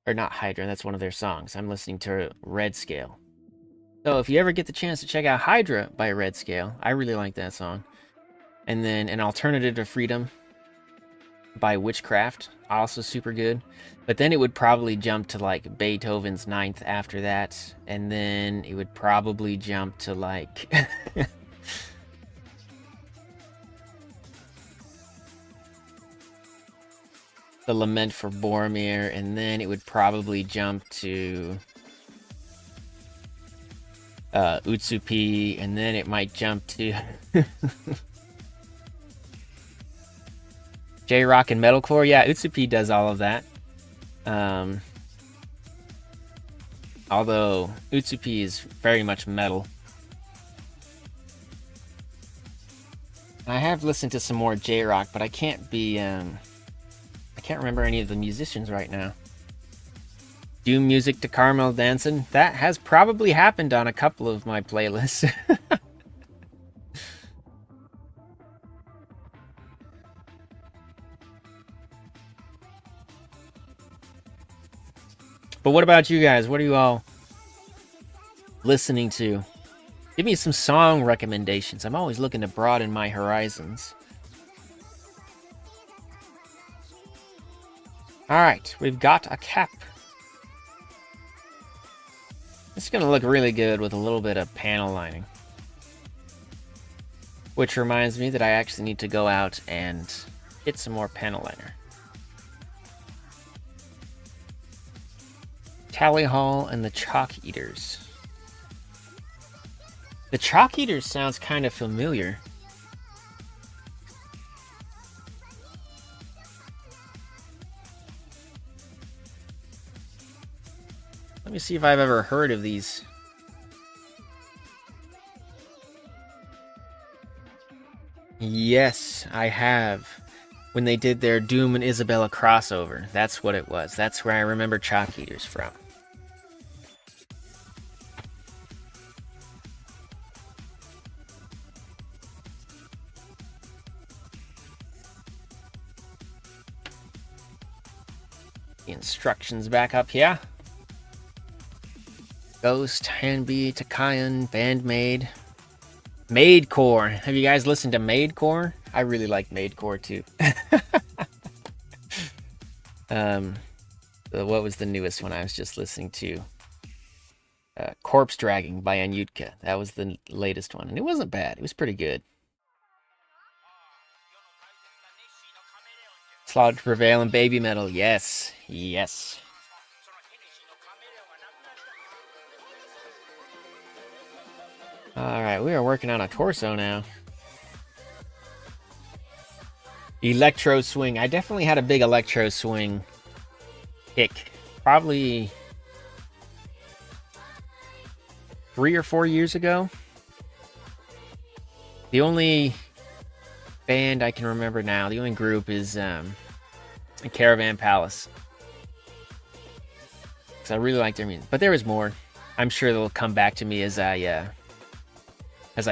Or not Hydra, that's one of their songs. I'm listening to Red Scale. So if you ever get the chance to check out Hydra by Red Scale, I really like that song. And then An Alternative to Freedom by Witchcraft, also super good. But then it would probably jump to like Beethoven's Ninth after that, and then it would probably jump to like the Lament for Boromir, and then it would probably jump to Utsupi, and then it might jump to J-Rock and Metalcore. Yeah, Utsupi does all of that. Although Utsupi is very much metal. I have listened to some more J-Rock, but I can't remember any of the musicians right now. Do music to Carmel Dancing. That has probably happened on a couple of my playlists. But what about you guys? What are you all listening to? Give me some song recommendations. I'm always looking to broaden my horizons. Alright, we've got a cap. It's going to look really good with a little bit of panel lining. Which reminds me that I actually need to go out and get some more panel liner. Tally Hall and the Chalk Eaters. The Chalk Eaters sounds kind of familiar. Let me see if I've ever heard of these. Yes, I have. When they did their Doom and Isabella crossover. That's what it was. That's where I remember Chalk Eaters from. The instructions back up here. Ghost, Hanby, Takayan, Bandmade. Maidcore. Have you guys listened to Maidcore? I really like Maidcore too. What was the newest one I was just listening to? Corpse Dragging by Anyutka. That was the latest one, and it wasn't bad. It was pretty good. Slaughter to Prevail and Baby Metal. Yes. Yes. Alright, we are working on a torso now. Electro swing. I definitely had a big electro swing kick. Probably 3 or 4 years ago. The only band I can remember now, the only group is Caravan Palace. Because I really like their music. But there is more. I'm sure they'll come back to me as I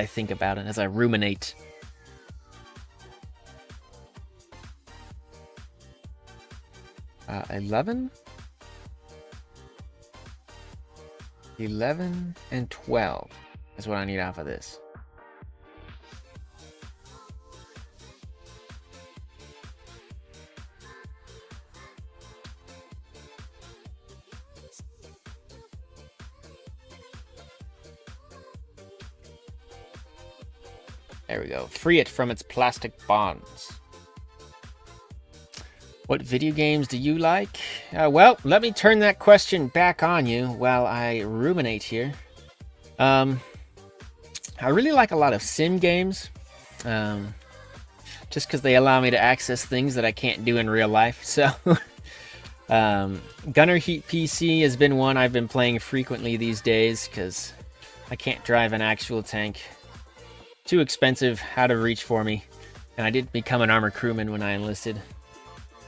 think about it, as I ruminate. Uh, 11 and 12 is what I need off of this. There we go. Free it from its plastic bonds. What video games do you like? Well, let me turn that question back on you while I ruminate here. I really like a lot of sim games. Just because they allow me to access things that I can't do in real life. So, Gunner Heat PC has been one I've been playing frequently these days because I can't drive an actual tank. Too expensive, out of reach for me. And I didn't become an armor crewman when I enlisted.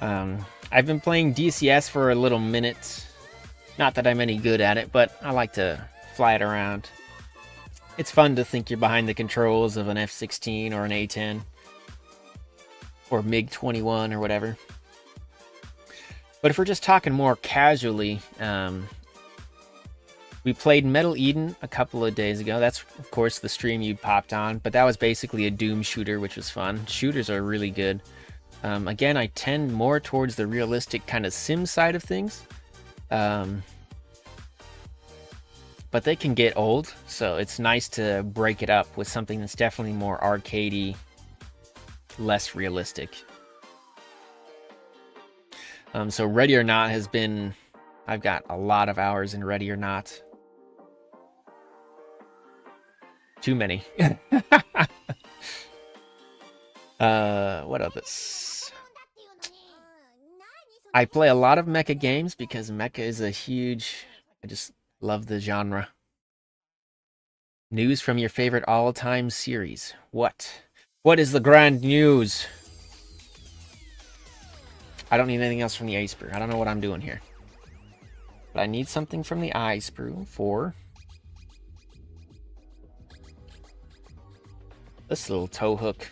I've been playing DCS for a little minute. Not that I'm any good at it, but I like to fly it around. It's fun to think you're behind the controls of an F-16 or an A-10. Or MiG-21 or whatever. But if we're just talking more casually, we played Metal Eden a couple of days ago. That's, of course, the stream you popped on. But that was basically a Doom shooter, which was fun. Shooters are really good. Again, I tend more towards the realistic kind of sim side of things. But they can get old, so it's nice to break it up with something that's definitely more arcadey, less realistic. So Ready or Not has been... I've got a lot of hours in Ready or Not. Too many. What others? I play a lot of mecha games because mecha is a huge... I just love the genre. News from your favorite all-time series. What? What is the grand news? I don't need anything else from the ice brew. I don't know what I'm doing here. But I need something from the ice brew for this little tow hook.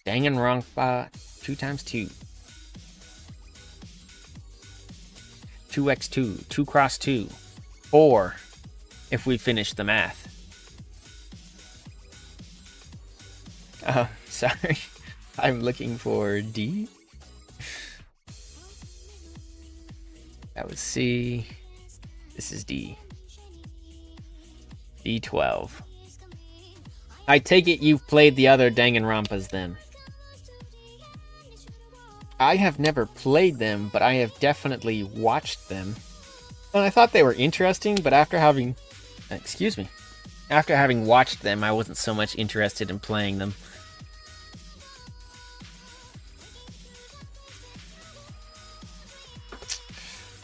Danganronpa 2x2. 2x2, 2 cross 2, 4 if we finish the math. Oh, sorry. I'm looking for D. That was C. This is D. D12. I take it you've played the other Danganronpas then. I have never played them, but I have definitely watched them. And I thought they were interesting, but after having... Excuse me. After having watched them, I wasn't so much interested in playing them.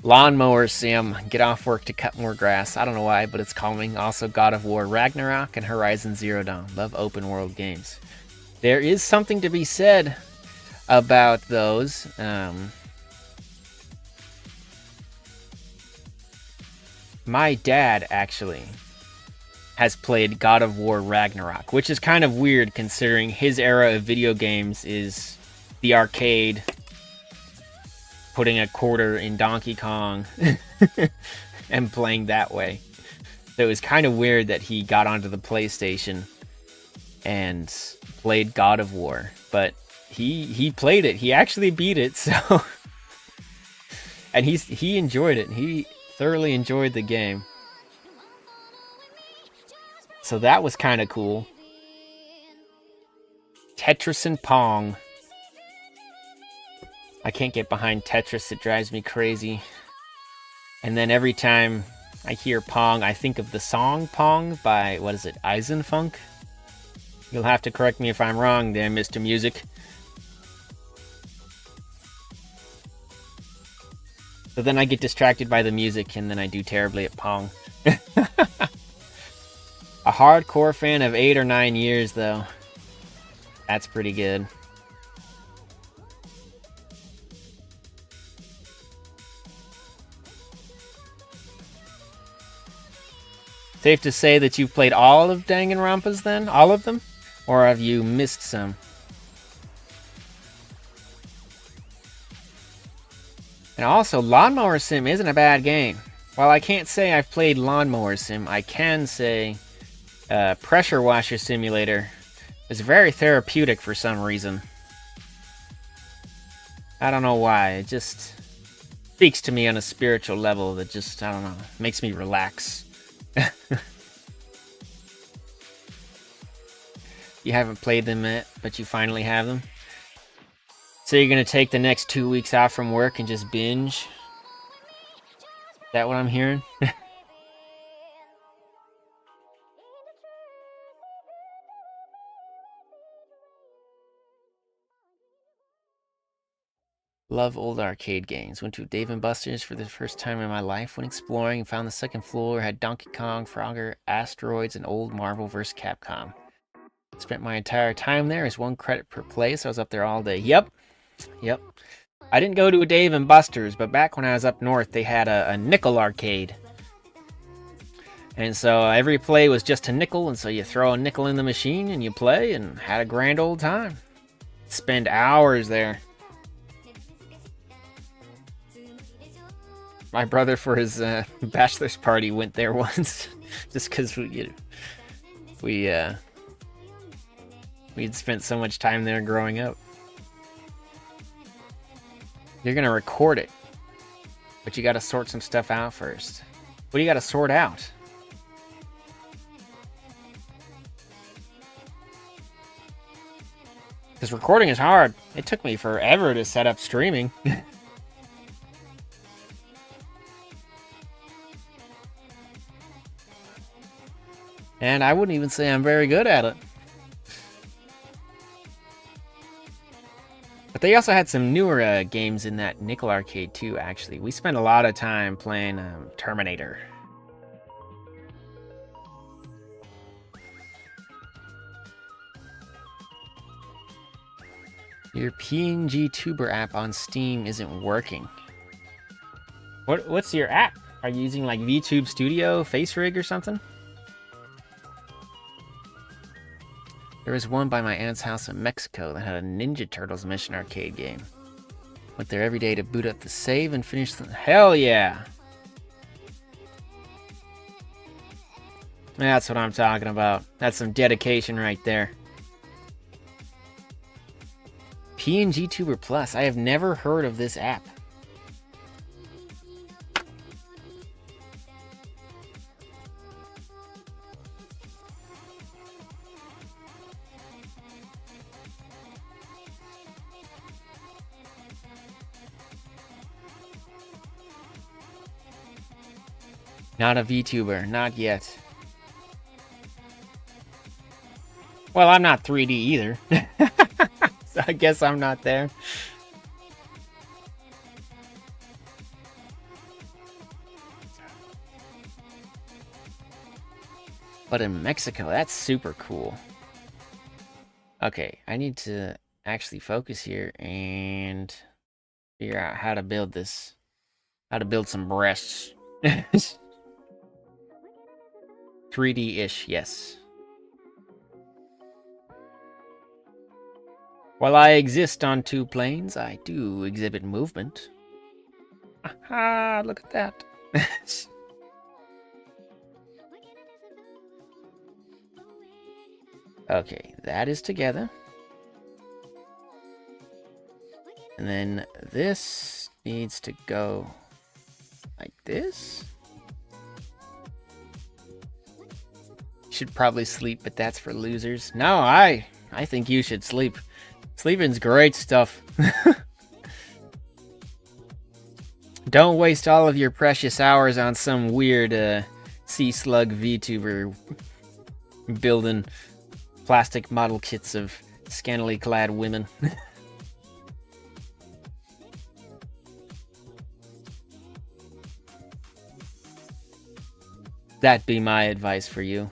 Lawnmower Sim. Get off work to cut more grass. I don't know why, but it's calming. Also, God of War Ragnarok and Horizon Zero Dawn. Love open world games. There is something to be said about those. My dad actually has played God of War Ragnarok, which is kind of weird considering his era of video games is the arcade, putting a quarter in Donkey Kong and playing that way. So it was kind of weird that he got onto the PlayStation and played God of War, but he played it. He actually beat it, so and he enjoyed it. He thoroughly enjoyed the game. So that was kind of cool. Tetris and Pong. I can't get behind Tetris. It drives me crazy. And then every time I hear Pong, I think of the song Pong by, what is it, Eisenfunk? You'll have to correct me if I'm wrong there, Mr. Music. So then I get distracted by the music, and then I do terribly at Pong. A hardcore fan of 8 or 9 years, though. That's pretty good. Safe to say that you've played all of Danganronpas then? All of them? Or have you missed some? And also, Lawnmower Sim isn't a bad game. While I can't say I've played Lawnmower Sim, I can say Pressure Washer Simulator is very therapeutic for some reason. I don't know why. It just speaks to me on a spiritual level that just, I don't know, makes me relax. You haven't played them yet, but you finally have them. So you're going to take the next 2 weeks off from work and just binge? Is that what I'm hearing? Love old arcade games. Went to Dave & Buster's for the first time in my life. Went exploring and found the second floor. Had Donkey Kong, Frogger, Asteroids, and old Marvel vs. Capcom. Spent my entire time there as 1 credit per play, so I was up there all day. Yep. I didn't go to a Dave & Buster's, but back when I was up north, they had a nickel arcade. And so every play was just a nickel, and so you throw a nickel in the machine and you play and had a grand old time. Spend hours there. My brother, for his bachelor's party, went there once, just because we'd spent so much time there growing up. You're gonna record it, but you gotta sort some stuff out first. What do you gotta sort out? Because recording is hard. It took me forever to set up streaming. And I wouldn't even say I'm very good at it. But they also had some newer games in that nickel arcade too, actually. We spent a lot of time playing Terminator. Your PNG Tuber app on Steam isn't working. What's your app? Are you using like VTube Studio, FaceRig or something? There was one by my aunt's house in Mexico that had a Ninja Turtles mission arcade game. went there every day to boot up the save and finish the... Hell yeah! That's what I'm talking about. That's some dedication right there. PNG Tuber Plus. I have never heard of this app. Not a VTuber, not yet. Well, I'm not 3D either. So I guess I'm not there. But in Mexico, that's super cool. Okay, I need to actually focus here and figure out how to build this. How to build some breasts. 3D-ish, yes. While I exist on two planes, I do exhibit movement. Aha, look at that. Okay, that is together. And then this needs to go like this. Should probably sleep, but that's for losers. No, I think you should sleep. Sleeping's great stuff. Don't waste all of your precious hours on some weird sea slug VTuber building plastic model kits of scantily clad women. That'd be my advice for you.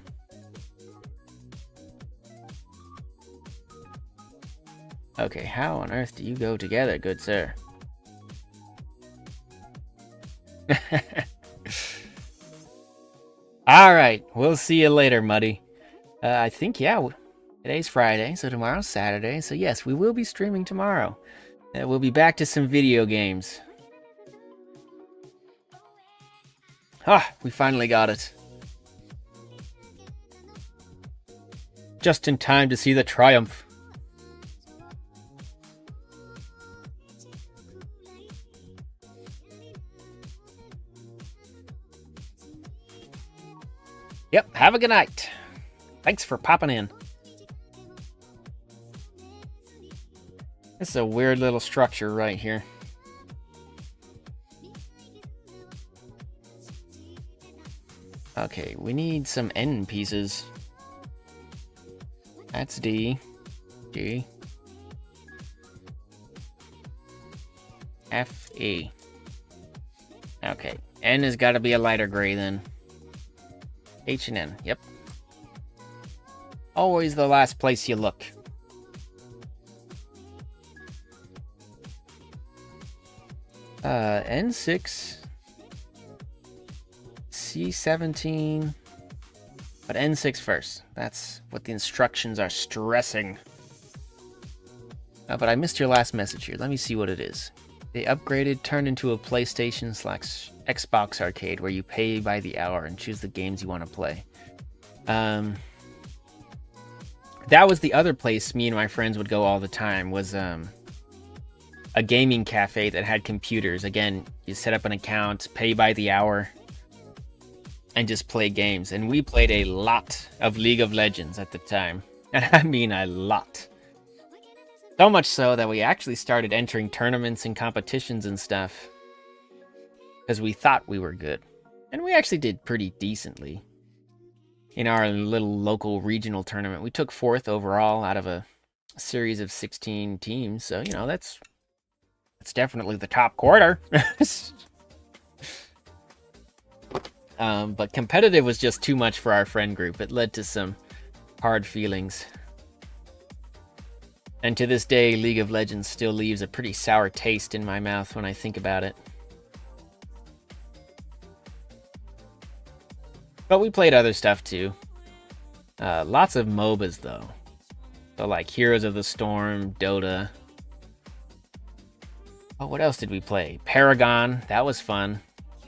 Okay, how on earth do you go together, good sir? Alright, we'll see you later, Muddy. I think, yeah, today's Friday, so tomorrow's Saturday. So yes, we will be streaming tomorrow. We'll be back to some video games. Ah, we finally got it. Just in time to see the triumph. Yep, have a good night. Thanks for popping in. This is a weird little structure right here. Okay, we need some end pieces. That's D. G. F, E. Okay, N has got to be a lighter gray then. H and N, yep. Always the last place you look. N6, C17, but N6 first. That's what the instructions are stressing. But I missed your last message here. Let me see what it is. They upgraded, turned into a PlayStation/Xbox arcade where you pay by the hour and choose the games you want to play. That was the other place me and my friends would go all the time, was a gaming cafe that had computers. Again, you set up an account, pay by the hour, and just play games. And we played a lot of League of Legends at the time. And I mean a lot. So much so that we actually started entering tournaments and competitions and stuff. Because we thought we were good. And we actually did pretty decently. In our little local regional tournament, we took 4th overall out of a series of 16 teams. So, you know, that's definitely the top quarter. But competitive was just too much for our friend group. It led to some hard feelings. And to this day, League of Legends still leaves a pretty sour taste in my mouth when I think about it. But we played other stuff too. Lots of MOBAs though. So like Heroes of the Storm, Dota. Oh, what else did we play? Paragon. That was fun.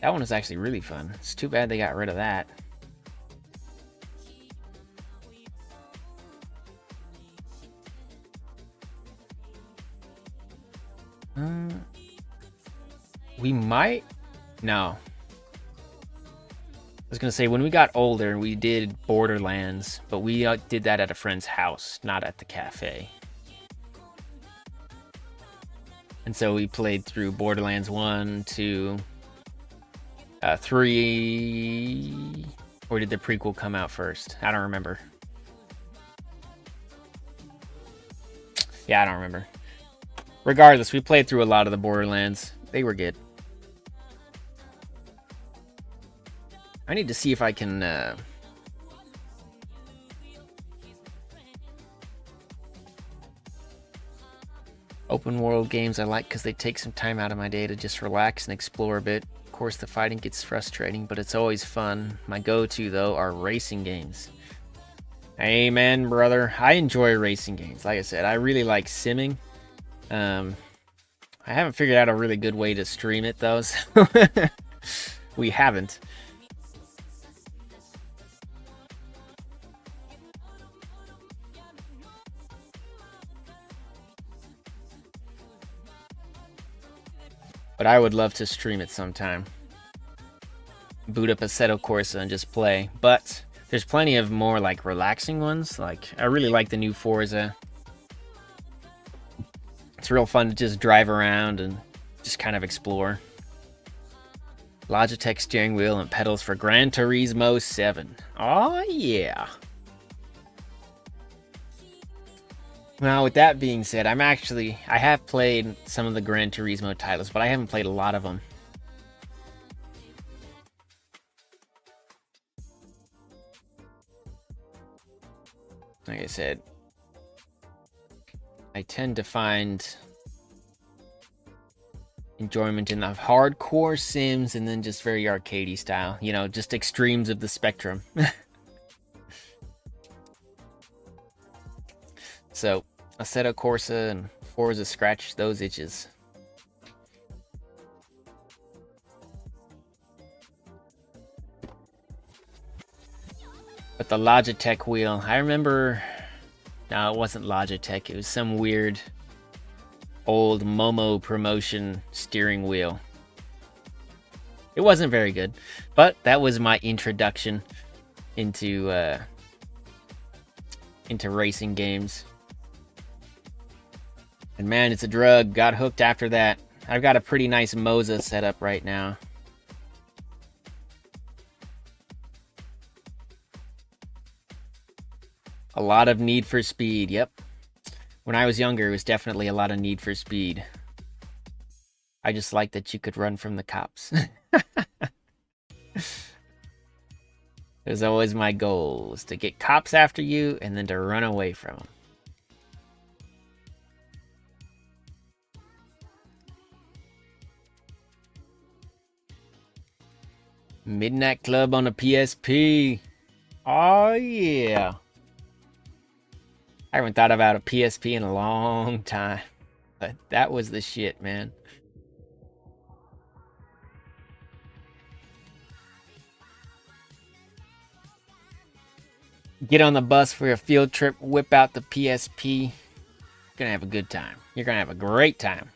That one was actually really fun. It's too bad they got rid of that. We might... No. I was going to say, when we got older, we did Borderlands, but we did that at a friend's house, not at the cafe. And so we played through Borderlands 1, 2, 3... Or did the prequel come out first? I don't remember. Yeah, I don't remember. Regardless, we played through a lot of the Borderlands. They were good. I need to see if I can... Open world games I like because they take some time out of my day to just relax and explore a bit. Of course, the fighting gets frustrating, but it's always fun. My go-to, though, are racing games. Amen, brother. I enjoy racing games. Like I said, I really like simming. I haven't figured out a really good way to stream it, though. So we haven't. But I would love to stream it sometime. Boot up Assetto Corsa and just play. But there's plenty of more like relaxing ones. Like I really like the new Forza. It's real fun to just drive around and just kind of explore. Logitech steering wheel and pedals for Gran Turismo 7. Oh yeah. Now, with that being said, I have played some of the Gran Turismo titles, but I haven't played a lot of them. Like I said, I tend to find enjoyment in the hardcore sims and then just very arcadey style. You know, just extremes of the spectrum. So, Assetto Corsa and Forza scratch those itches. But the Logitech wheel, I remember... No, it wasn't Logitech. It was some weird old Momo promotion steering wheel. It wasn't very good, but that was my introduction into racing games. And man, it's a drug. Got hooked after that. I've got a pretty nice Moza set up right now. A lot of Need for Speed, yep. When I was younger, it was definitely a lot of Need for Speed. I just liked that you could run from the cops. It was always my goal, was to get cops after you and then to run away from them. Midnight Club on a PSP. Oh, yeah. I haven't thought about a PSP in a long time. But that was the shit, man. Get on the bus for a field trip, whip out the PSP. You're gonna have a good time. You're gonna have a great time.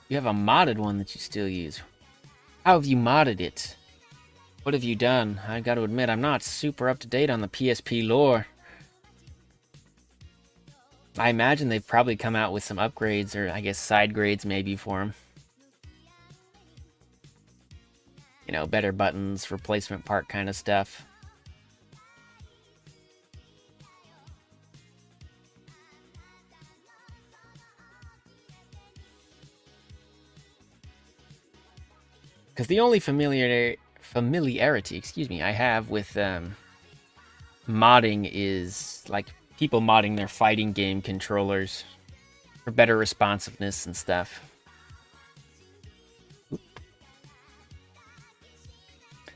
You have a modded one that you still use. How have you modded it? What have you done? I gotta admit, I'm not super up to date on the PSP lore. I imagine they've probably come out with some upgrades, or I guess side grades maybe for them. You know, better buttons, replacement part kind of stuff. Because the only familiarity, I have with modding is like people modding their fighting game controllers for better responsiveness and stuff.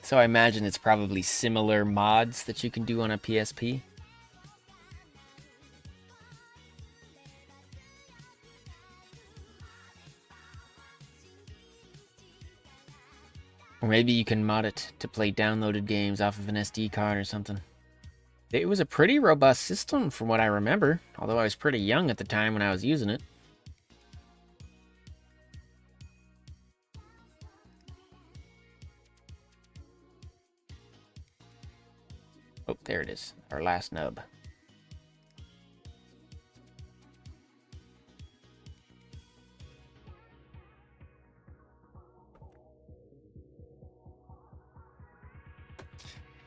So I imagine it's probably similar mods that you can do on a PSP. Or maybe you can mod it to play downloaded games off of an SD card or something. It was a pretty robust system from what I remember, although I was pretty young at the time when I was using it. Oh, there it is, our last nub.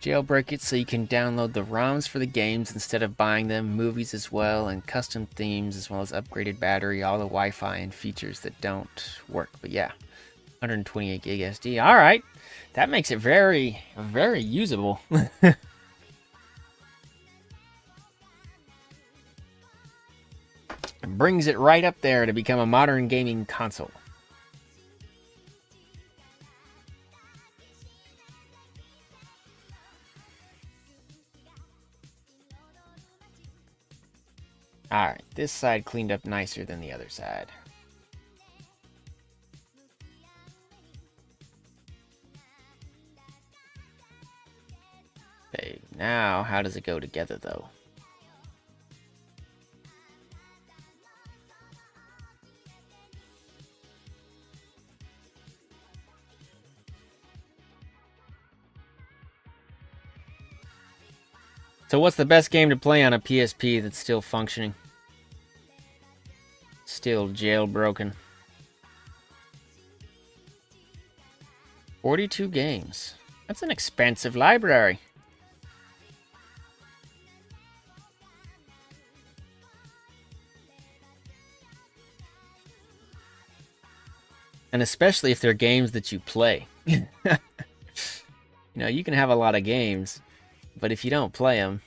Jailbreak it so you can download the ROMs for the games instead of buying them, movies as well, and custom themes as well as upgraded battery, all the Wi-Fi and features that don't work. But yeah, 128 gig SD. All right, that makes it very, very usable. It brings it right up there to become a modern gaming console. Alright, this side cleaned up nicer than the other side. Okay, now how does it go together though? So what's the best game to play on a PSP that's still functioning? Still jailbroken. 42 games. That's an expensive library. And especially if they're games that you play. You know, you can have a lot of games, but if you don't play them,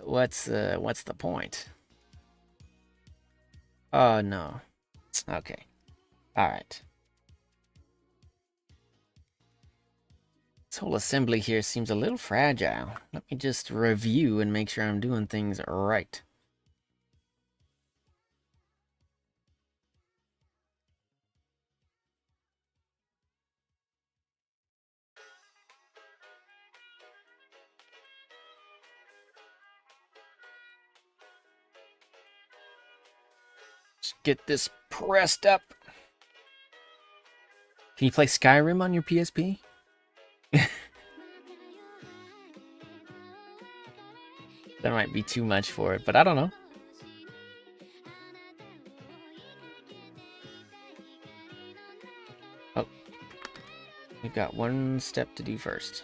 what's the point? Oh no. Okay. All right. This whole assembly here seems a little fragile. Let me just review and make sure I'm doing things right. Just get this pressed up. Can you play Skyrim on your PSP? That might be too much for it, but I don't know. Oh. We've got one step to do first.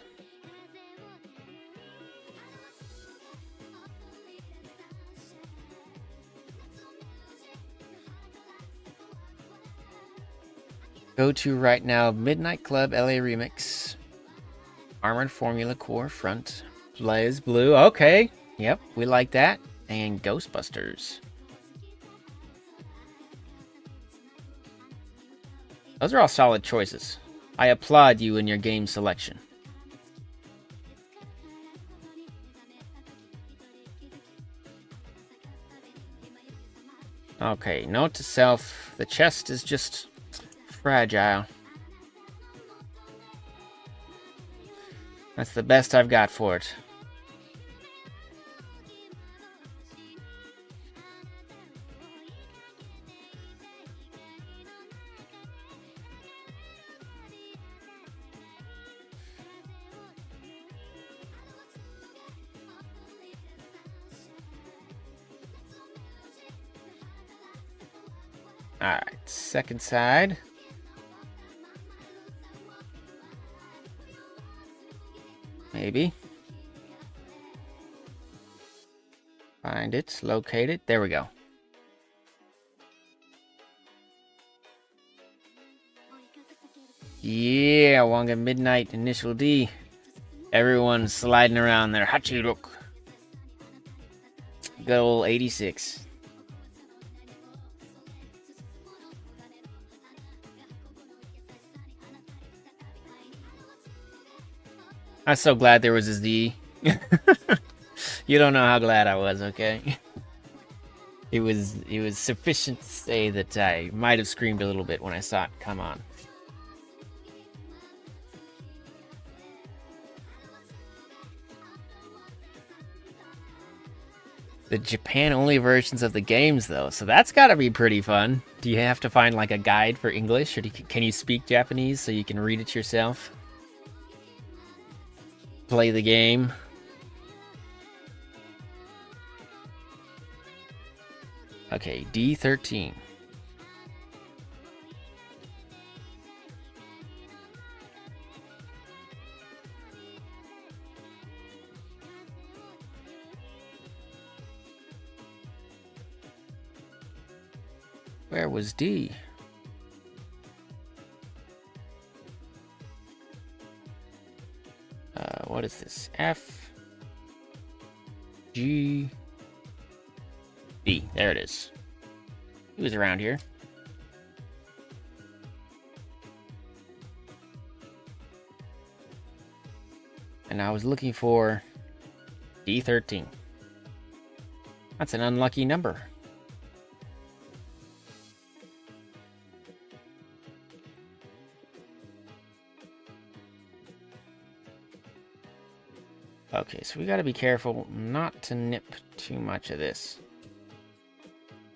Go to right now, Midnight Club LA Remix. Armored Formula Core front. Blaze Blue. Okay. Yep, we like that. And Ghostbusters. Those are all solid choices. I applaud you in your game selection. Okay, note to self, the chest is just fragile. That's the best I've got for it. Alright, second side. Maybe. Find it, locate it. There we go. Yeah, Wonga Midnight, Initial D. Everyone's sliding around there. Hachiruk. Good old 86. I'm so glad there was a Z. You don't know how glad I was, okay? It was sufficient to say that I might have screamed a little bit when I saw it come on. The Japan-only versions of the games, though, so that's got to be pretty fun. Do you have to find like a guide for English, or can you speak Japanese so you can read it yourself? Play the game. Okay, D13. Where was D? What is this? F, G, D. There it is. He was around here. And I was looking for D13. That's an unlucky number. Okay, so we gotta be careful not to nip too much of this.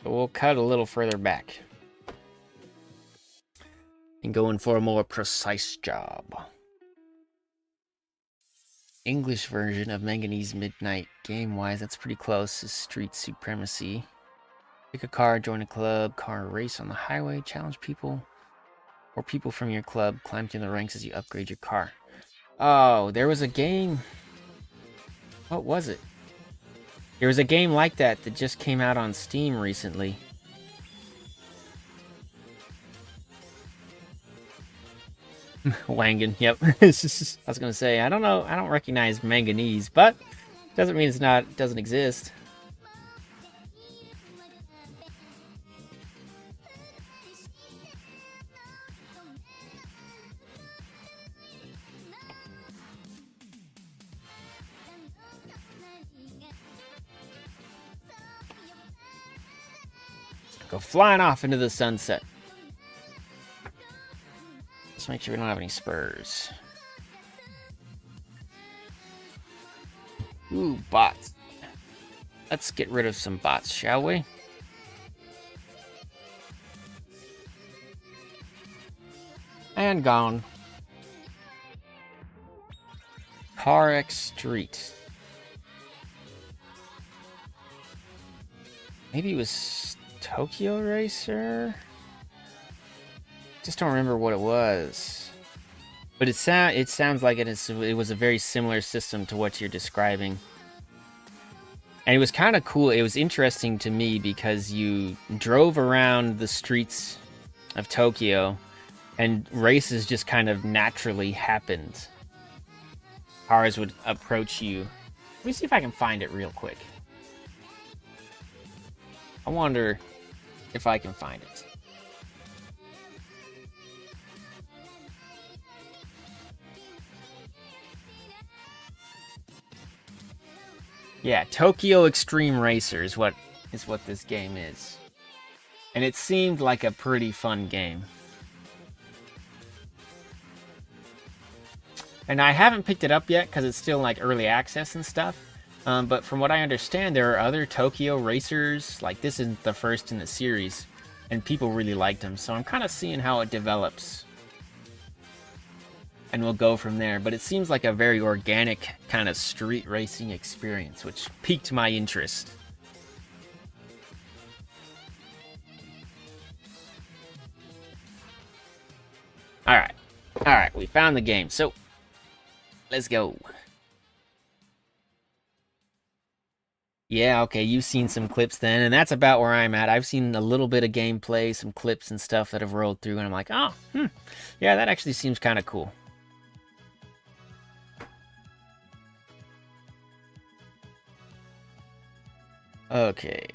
But we'll cut a little further back. And go in for a more precise job. English version of Manganese Midnight. Game-wise, that's pretty close. Is Street Supremacy. Pick a car, join a club, car race on the highway, challenge people, or people from your club, climb through the ranks as you upgrade your car. Oh, there was a game... What was it? There was a game like that that just came out on Steam recently. Wangan, yep. I was gonna say, I don't know, I don't recognize manganese, but doesn't mean it doesn't exist. Go flying off into the sunset. Let's make sure we don't have any spurs. Ooh, bots. Let's get rid of some bots, shall we? And gone. Car X Street. Maybe it was Tokyo Racer? Just don't remember what it was. But it sounds like it was a very similar system to what you're describing. And it was kind of cool. It was interesting to me because you drove around the streets of Tokyo and races just kind of naturally happened. Cars would approach you. Let me see if I can find it real quick. I wonder if I can find it. Yeah, Tokyo Extreme Racer is what this game is. And it seemed like a pretty fun game. And I haven't picked it up yet because it's still like early access and stuff. But from what I understand, there are other Tokyo racers. Like, this isn't the first in the series. And people really liked them. So I'm kind of seeing how it develops. And we'll go from there. But it seems like a very organic kind of street racing experience, which piqued my interest. Alright, we found the game. So, let's go. Yeah, okay, you've seen some clips then, and that's about where I'm at. I've seen a little bit of gameplay, some clips and stuff that have rolled through, and I'm like, oh, yeah, that actually seems kind of cool. Okay.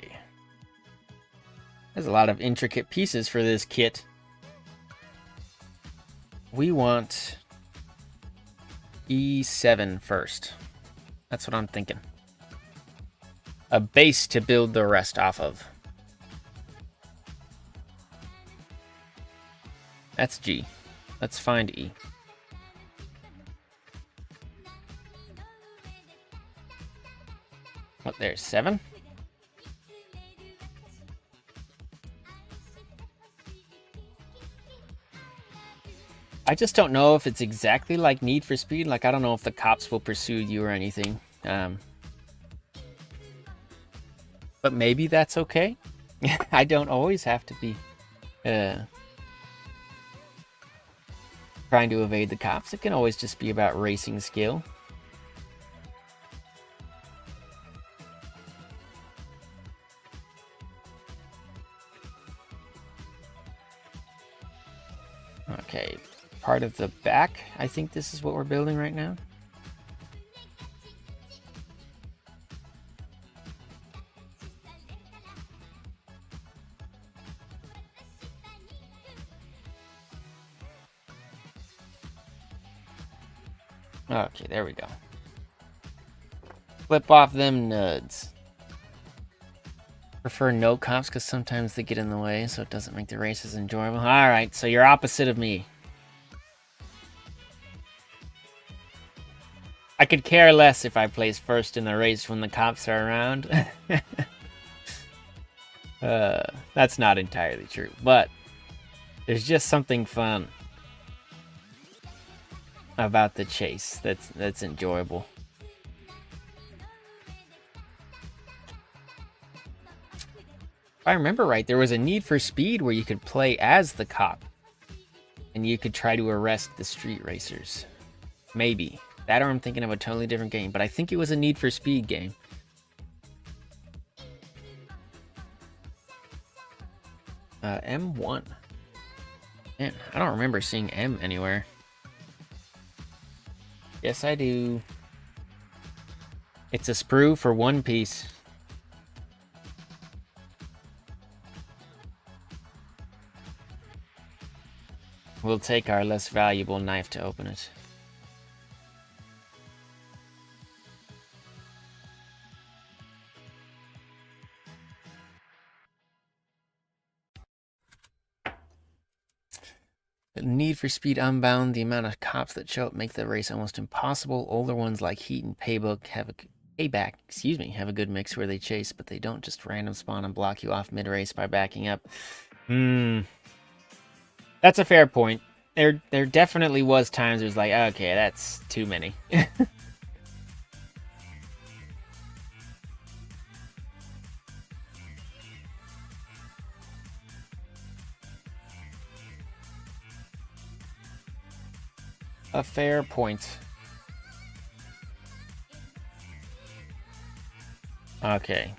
There's a lot of intricate pieces for this kit. We want E7 first. That's what I'm thinking. A base to build the rest off of. That's G. Let's find E. Oh, there's 7. I just don't know if it's exactly like Need for Speed. Like, I don't know if the cops will pursue you or anything. But maybe that's okay. I don't always have to be trying to evade the cops. It can always just be about racing skill. Okay, part of the back. I think this is what we're building right now. Okay, there we go. Flip off them nuds. Prefer no cops because sometimes they get in the way, so it doesn't make the races enjoyable. Alright, so you're opposite of me. I could care less if I place first in the race when the cops are around. That's not entirely true, but there's just something fun about the chase that's enjoyable. If I remember right, there was a Need for Speed where you could play as the cop and you could try to arrest the street racers. Maybe. That or I'm thinking of a totally different game, but I think it was a Need for Speed game. M1. Man, I don't remember seeing M anywhere. Yes, I do. It's a sprue for one piece. We'll take our less valuable knife to open it. Need for Speed Unbound, the amount of cops that show up make the race almost impossible. Older ones like Heat and Payback have a good mix where they chase, but they don't just random spawn and block you off mid-race by backing up. That's a fair point. There definitely was times it was like, okay, that's too many. A fair point. Okay.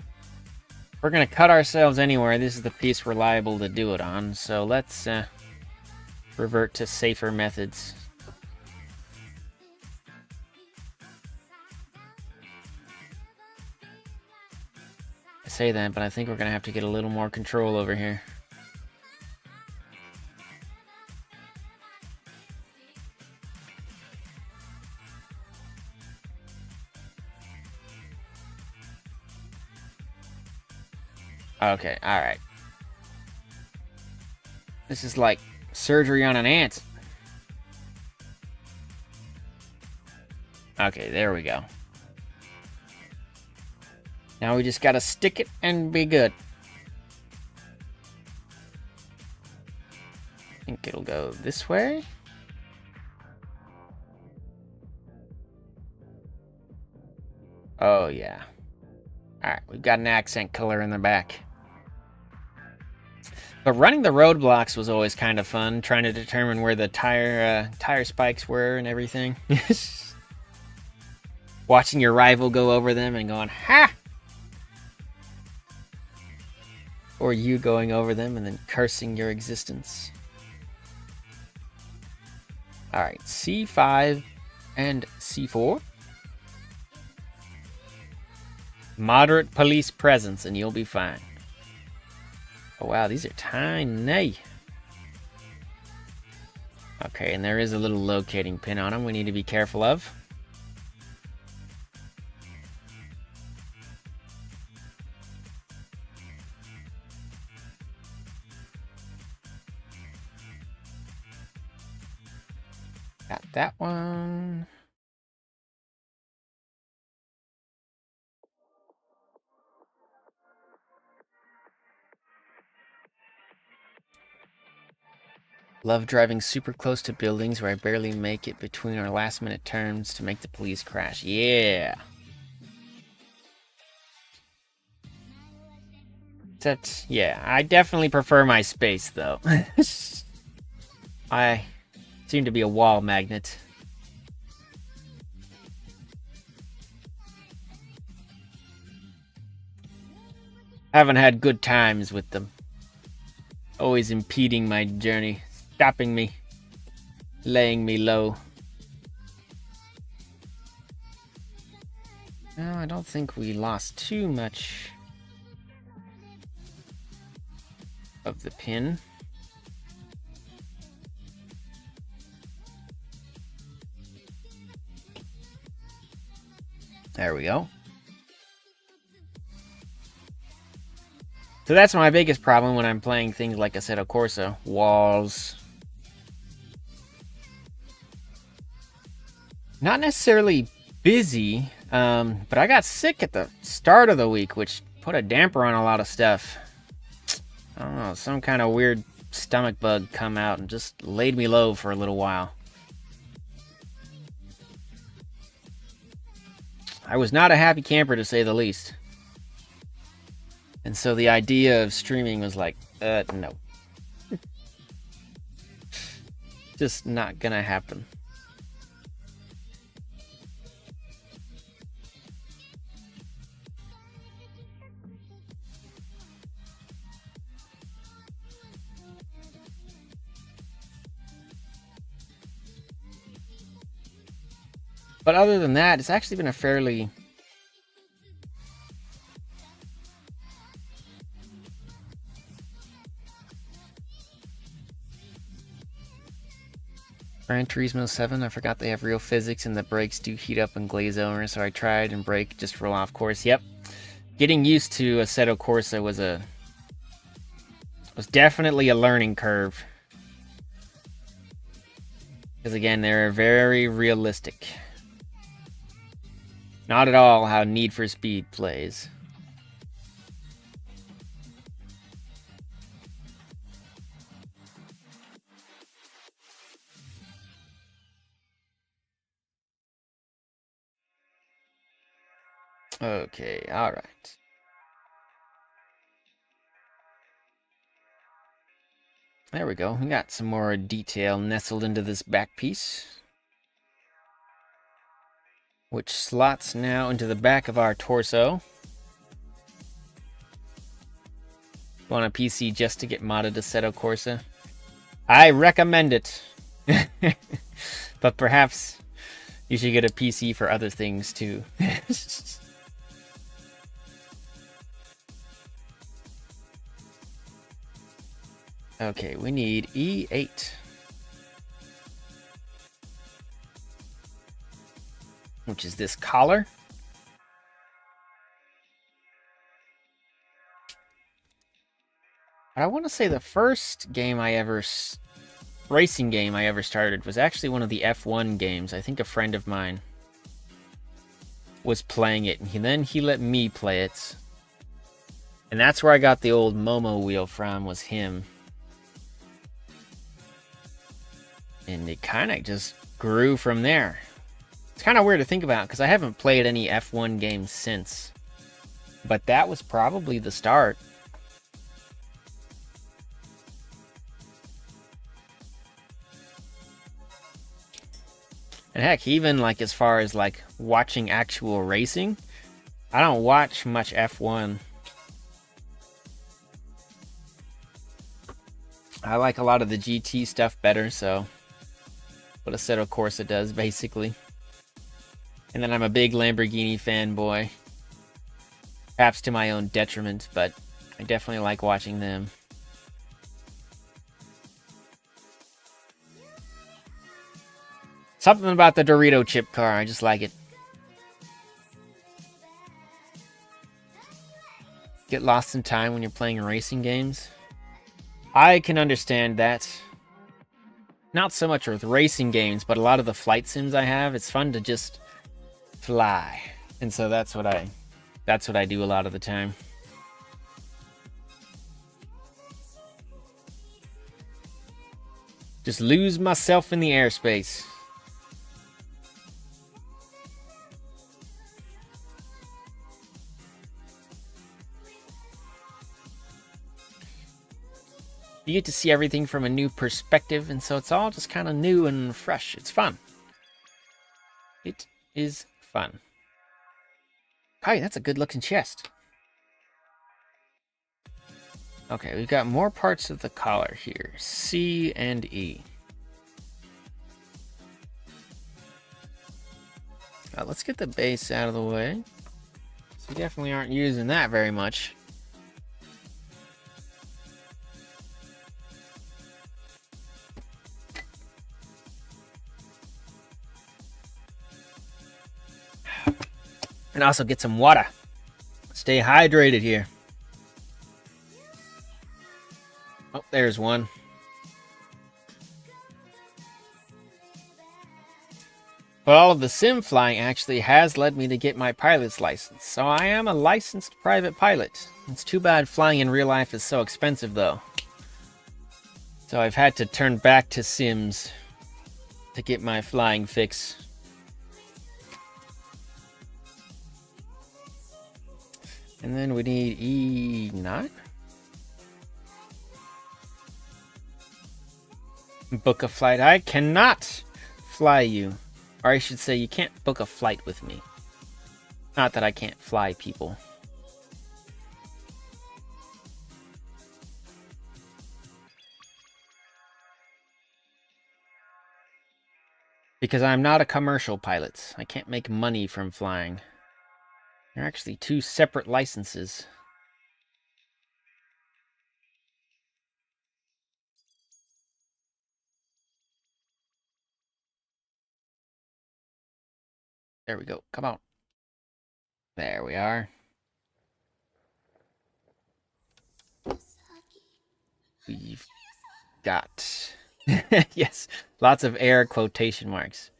We're gonna cut ourselves anywhere. This is the piece we're liable to do it on, so let's revert to safer methods. I say that, but I think we're gonna have to get a little more control over here. Okay, alright. This is like surgery on an ant. Okay, there we go. Now we just gotta stick it and be good. I think it'll go this way. Oh, yeah. Alright, we've got an accent color in the back. But running the roadblocks was always kind of fun, trying to determine where the tire spikes were and everything. Watching your rival go over them and going, ha! Or you going over them and then cursing your existence. Alright, C5 and C4. Moderate police presence and you'll be fine. Oh wow, these are tiny. Okay, and there is a little locating pin on them we need to be careful of. Got that one. Love driving super close to buildings where I barely make it between our last minute turns to make the police crash. Yeah. Except, yeah, I definitely prefer my space though. I seem to be a wall magnet. Haven't had good times with them. Always impeding my journey, stopping me, laying me low. No, I don't think we lost too much of the pin. There we go. So that's my biggest problem when I'm playing things like Assetto Corsa. Walls. Not necessarily busy, but I got sick at the start of the week, which put a damper on a lot of stuff. I don't know, some kind of weird stomach bug come out and just laid me low for a little while. I was not a happy camper, to say the least. And so the idea of streaming was like, no. Just not gonna happen. But other than that, it's actually been a fairly... Gran Turismo 7, I forgot they have real physics and the brakes do heat up and glaze over, so I tried and brake just to roll off course. Yep. Getting used to Assetto Corsa was definitely a learning curve. Because again, they're very realistic. Not at all how Need for Speed plays. Okay, alright. There we go. We got some more detail nestled into this back piece, which slots now into the back of our torso. Want a PC just to get modded Assetto Corsa? I recommend it. But perhaps you should get a PC for other things too. Okay, we need E8. Which is this collar. I want to say the first game racing game I ever started was actually one of the F1 games. I think a friend of mine was playing it, and then he let me play it. And that's where I got the old Momo wheel from, was him. And it kind of just grew from there. It's kind of weird to think about, because I haven't played any F1 games since. But that was probably the start. And heck, even like as far as like watching actual racing, I don't watch much F1. I like a lot of the GT stuff better, so what Assetto Corsa does, basically. And then I'm a big Lamborghini fanboy. Perhaps to my own detriment, but I definitely like watching them. Something about the Dorito chip car, I just like it. Get lost in time when you're playing racing games. I can understand that. not so much with racing games, but a lot of the flight sims I have, it's fun to just fly. And so that's what I do a lot of the time. Just lose myself in the airspace. You get to see everything from a new perspective, and so it's all just kind of new and fresh. It's fun. It is fun. Hi, that's a good looking chest. Okay, we've got more parts of the collar here. C and E. Let's get the base out of the way. So we definitely aren't using that very much. And also get some water. Stay hydrated here. Oh, there's one. But all of the sim flying actually has led me to get my pilot's license. So I am a licensed private pilot. It's too bad flying in real life is so expensive though. So I've had to turn back to sims to get my flying fix. And then we need E9. Book a flight. I cannot fly you. Or I should say, you can't book a flight with me. Not that I can't fly people. Because I'm not a commercial pilot. I can't make money from flying. They're actually two separate licenses. There we go. Come on. There we are. We've got... yes, lots of air quotation marks.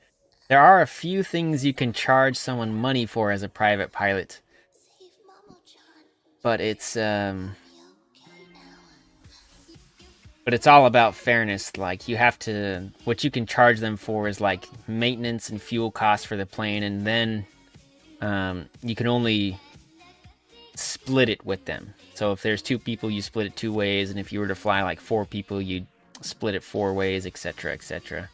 There are a few things you can charge someone money for as a private pilot. But it's all about fairness. Like, you have to... What you can charge them for is, like, maintenance and fuel costs for the plane, and then you can only split it with them. So if there's 2 people, you split it 2 ways, and if you were to fly, like, 4 people, you'd split it 4 ways, etc., etc.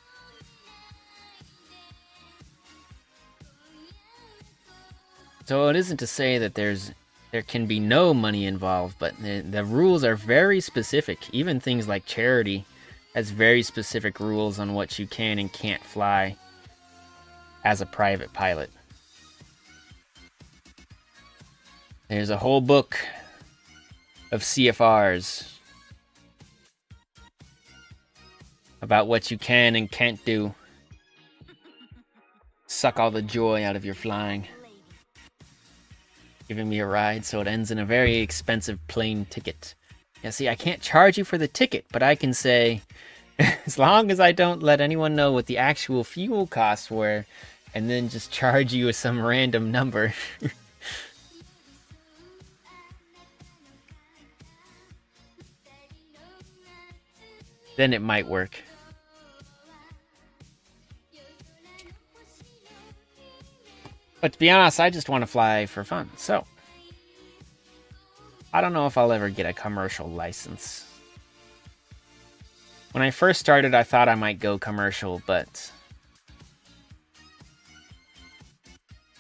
So it isn't to say that there can be no money involved, but the rules are very specific. Even things like charity has very specific rules on what you can and can't fly as a private pilot. There's a whole book of CFRs about what you can and can't do. Suck all the joy out of your flying. Giving me a ride, so it ends in a very expensive plane ticket. Yeah, see, I can't charge you for the ticket, but I can say, as long as I don't let anyone know what the actual fuel costs were, and then just charge you with some random number. Then it might work. But to be honest, I just want to fly for fun, so I don't know if I'll ever get a commercial license. When I first started, I thought I might go commercial, but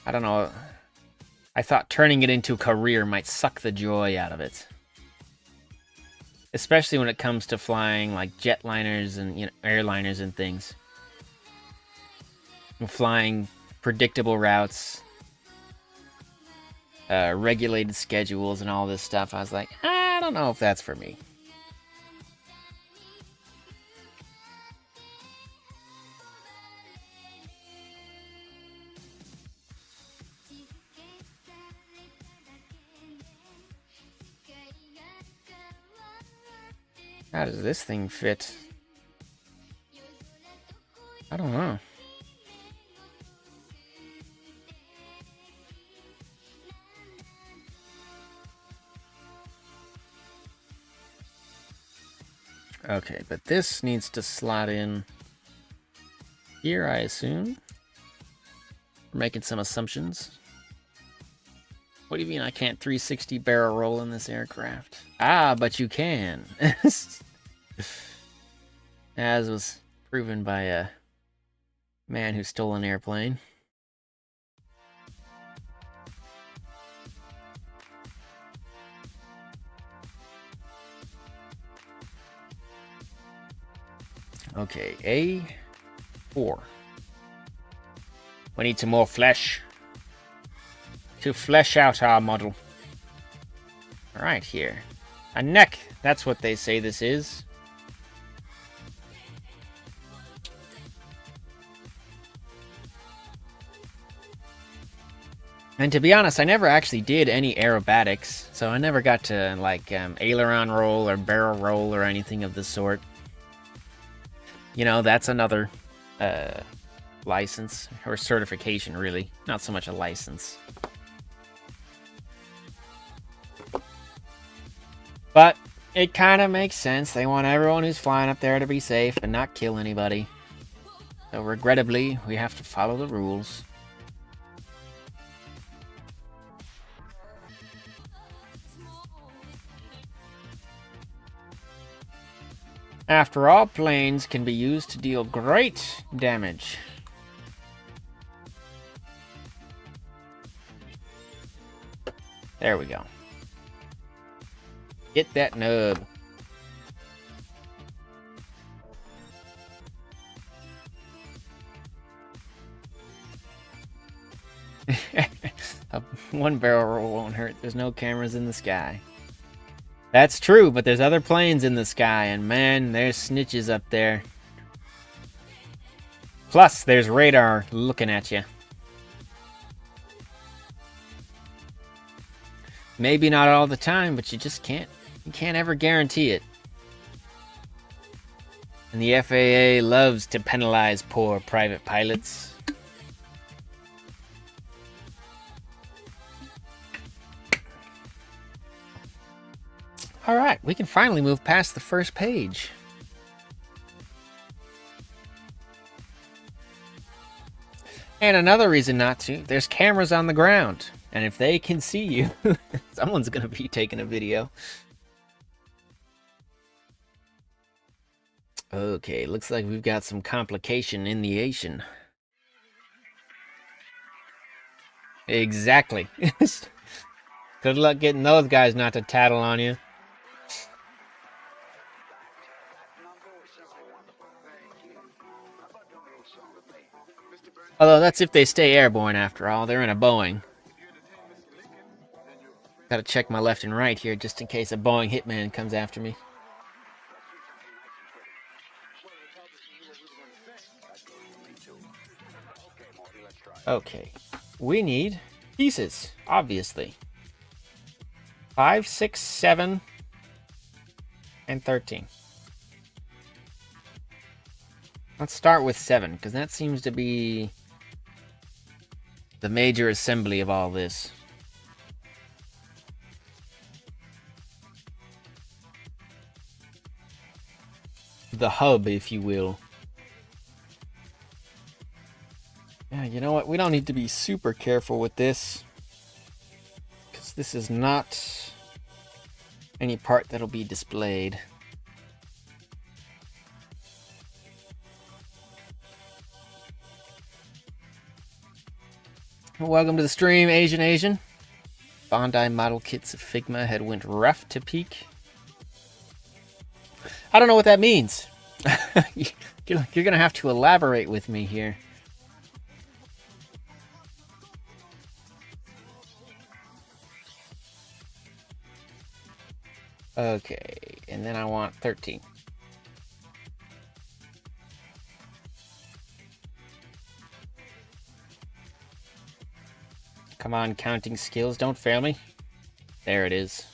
I don't know. I thought turning it into a career might suck the joy out of it. Especially when it comes to flying like jetliners and airliners and things. And flying predictable routes, regulated schedules, and all this stuff. I was like, I don't know if that's for me. How does this thing fit? don't know. Okay, but this needs to slot in here, I assume. We're making some assumptions. What do you mean I can't 360 barrel roll in this aircraft? Ah, but you can. As was proven by a man who stole an airplane. Okay, A4. We need some more flesh to flesh out our model. Alright, here. A neck. That's what they say this is. And to be honest, I never actually did any aerobatics, so I never got to, like, aileron roll or barrel roll or anything of the sort. You know, that's another license, or certification, really. Not so much a license. But it kind of makes sense. They want everyone who's flying up there to be safe and not kill anybody. So regrettably, we have to follow the rules. After all, planes can be used to deal great damage. There we go. Get that nub. One barrel roll won't hurt. There's no cameras in the sky. That's true, but there's other planes in the sky, and man, there's snitches up there. Plus, there's radar looking at you. Maybe not all the time, but you just can't. You can't ever guarantee it. And the FAA loves to penalize poor private pilots. All right, we can finally move past the first page. And another reason not to, there's cameras on the ground. And if they can see you, someone's going to be taking a video. Okay, looks like we've got some complication in the Asian. Exactly. Good luck getting those guys not to tattle on you. Although that's if they stay airborne after all. They're in a Boeing. Gotta check my left and right here just in case a Boeing hitman comes after me. Okay. We need pieces, obviously. 5, 6, 7, and 13. Let's start with 7, because that seems to be the major assembly of all this. The hub, if you will. Yeah, you know what? We don't need to be super careful with this, because this is not any part that'll be displayed. Welcome to the stream, Asian. Bondi model kits of Figma had went rough to peak. I don't know what that means. You're gonna have to elaborate with me here. Okay, and then I want 13. Come on, counting skills, don't fail me. There it is.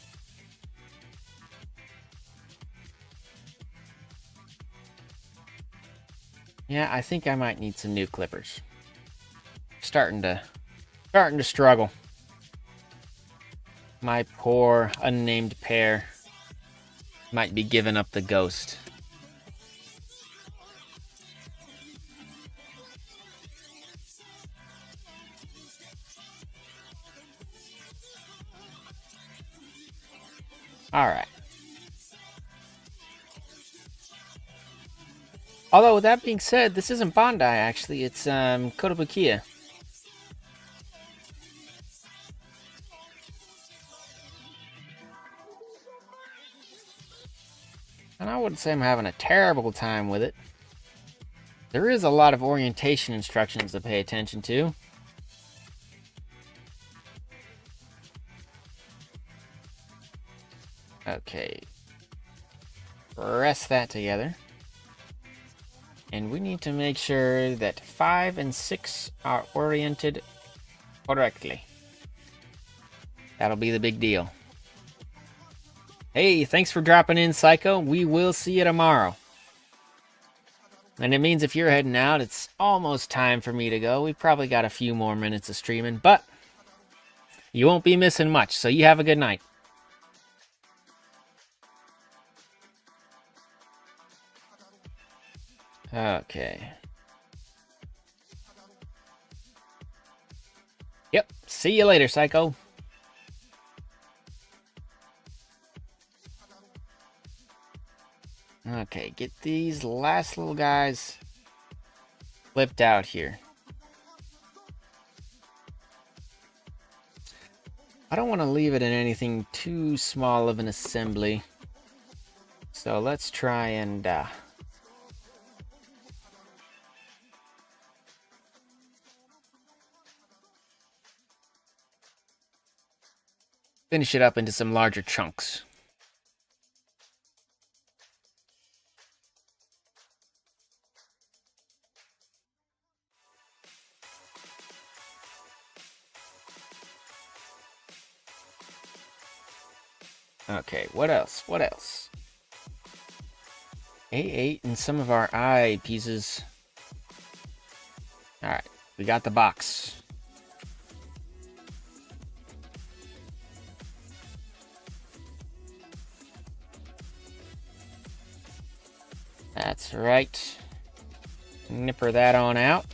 Yeah, I think I might need some new clippers. Starting to struggle. My poor unnamed pair might be giving up the ghost. All right. Although, with that being said, this isn't Bandai, actually. It's Kotobukiya. And I wouldn't say I'm having a terrible time with it. There is a lot of orientation instructions to pay attention to. Okay. Press that together. And we need to make sure that 5 and 6 are oriented correctly. That'll be the big deal. Hey, thanks for dropping in, Psycho. We will see you tomorrow. And it means if you're heading out, it's almost time for me to go. We've probably got a few more minutes of streaming, but you won't be missing much, so you have a good night. Okay. Yep, see you later, Psycho. Okay, get these last little guys flipped out here. I don't want to leave it in anything too small of an assembly. So let's try and finish it up into some larger chunks. Okay, what else? What else? A8 and some of our eye pieces. Alright, we got the box. That's right. Nipper that on out.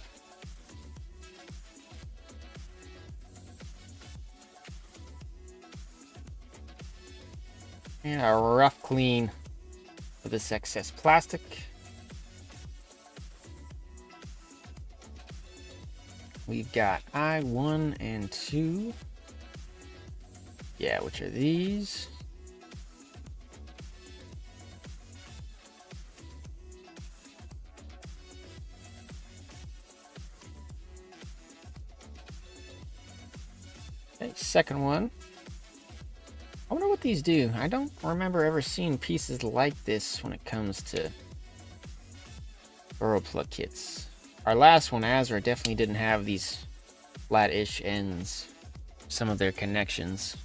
And a rough clean of this excess plastic. We've got I1 and 2. Yeah, which are these? Okay, second one. I wonder what these do. I don't remember ever seeing pieces like this when it comes to burrow plug kits. Our last one, Azra, definitely didn't have these flat-ish ends. Some of their connections.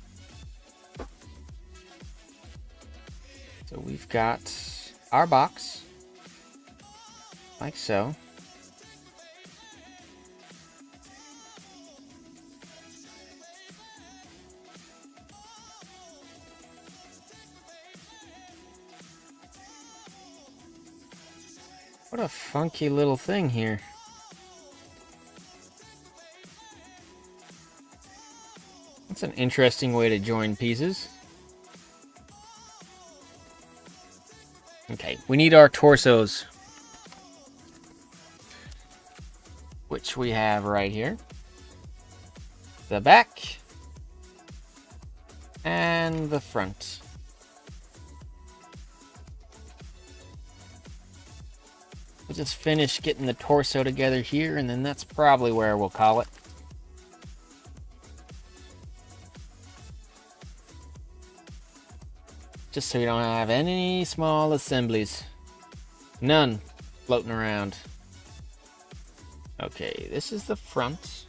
So we've got our box, like so. What a funky little thing here. That's an interesting way to join pieces. Okay, we need our torsos, which we have right here. The back and the front. We'll just finish getting the torso together here, and then that's probably where we'll call it. Just so we don't have any small assemblies. None floating around. Okay, this is the front.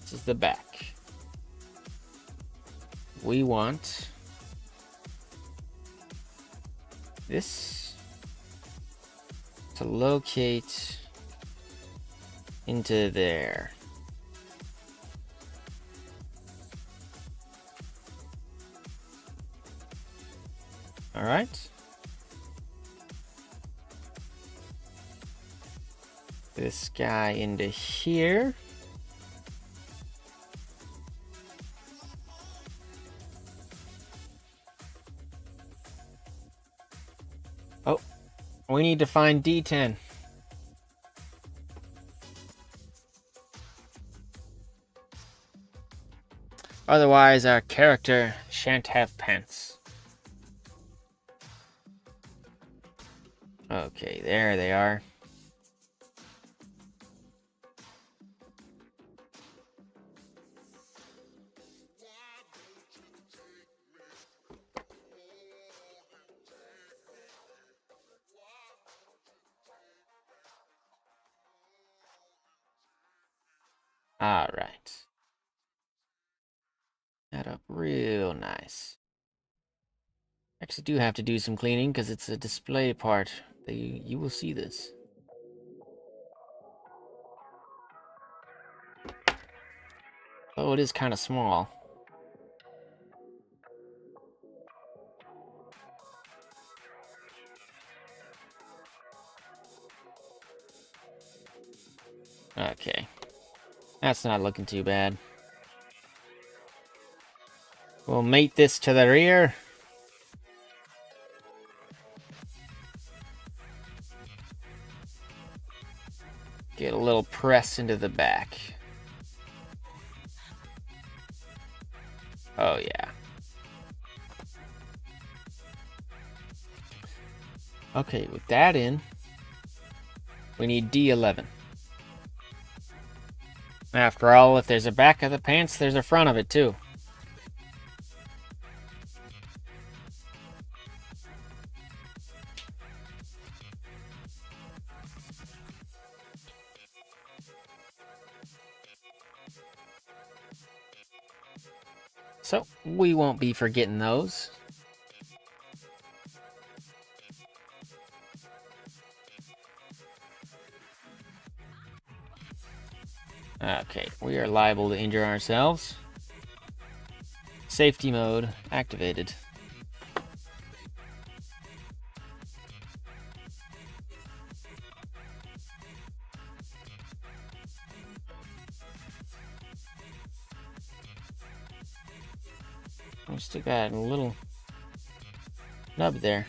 This is the back. We want this to locate into there. All right. This guy into here. Oh, we need to find D10. Otherwise, our character shan't have pants. Okay, there they are. All right. That up real nice. Actually do have to do some cleaning because it's a display part. You will see this. Oh, it is kind of small. Okay. That's not looking too bad. We'll mate this to the rear. Get a little press into the back. Oh, yeah. Okay, with that in, we need D11. After all, if there's a back of the pants, there's a front of it, too. So, we won't be forgetting those. Okay, we are liable to injure ourselves. Safety mode activated. We still got a little nub there.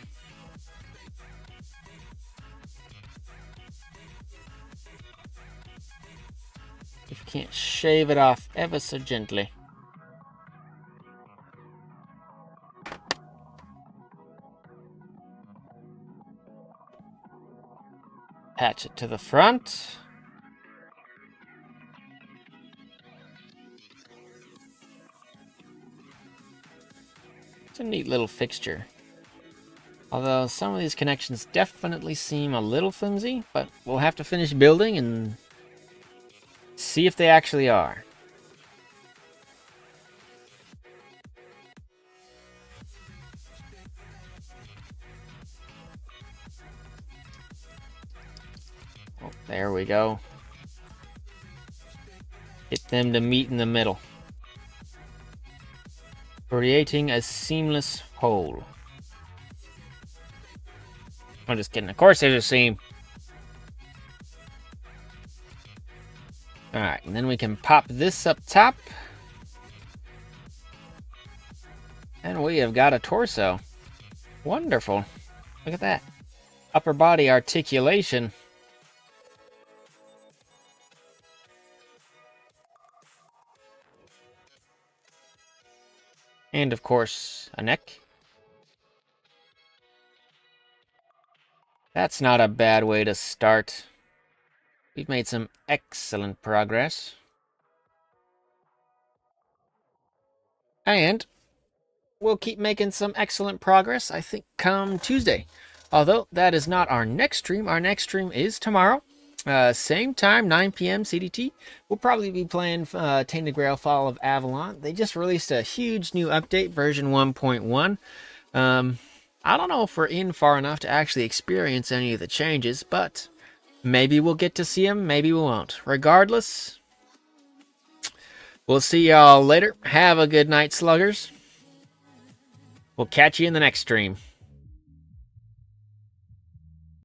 If you can't shave it off ever so gently. Patch it to the front. It's a neat little fixture. Although some of these connections definitely seem a little flimsy, but we'll have to finish building and see if they actually are. Oh, there we go. Get them to meet in the middle, creating a seamless whole. I'm just kidding. Of course there's a seam. Alright, and then we can pop this up top. And we have got a torso. Wonderful. Look at that. Upper body articulation. And of course, a neck. That's not a bad way to start. We've made some excellent progress. And we'll keep making some excellent progress, I think, come Tuesday. Although that is not our next stream. Our next stream is tomorrow. Same time, 9 p.m. CDT. We'll probably be playing Tainted Grail Fall of Avalon. They just released a huge new update, version 1.1. I don't know if we're in far enough to actually experience any of the changes, but maybe we'll get to see them, maybe we won't. Regardless, we'll see y'all later. Have a good night, sluggers. We'll catch you in the next stream.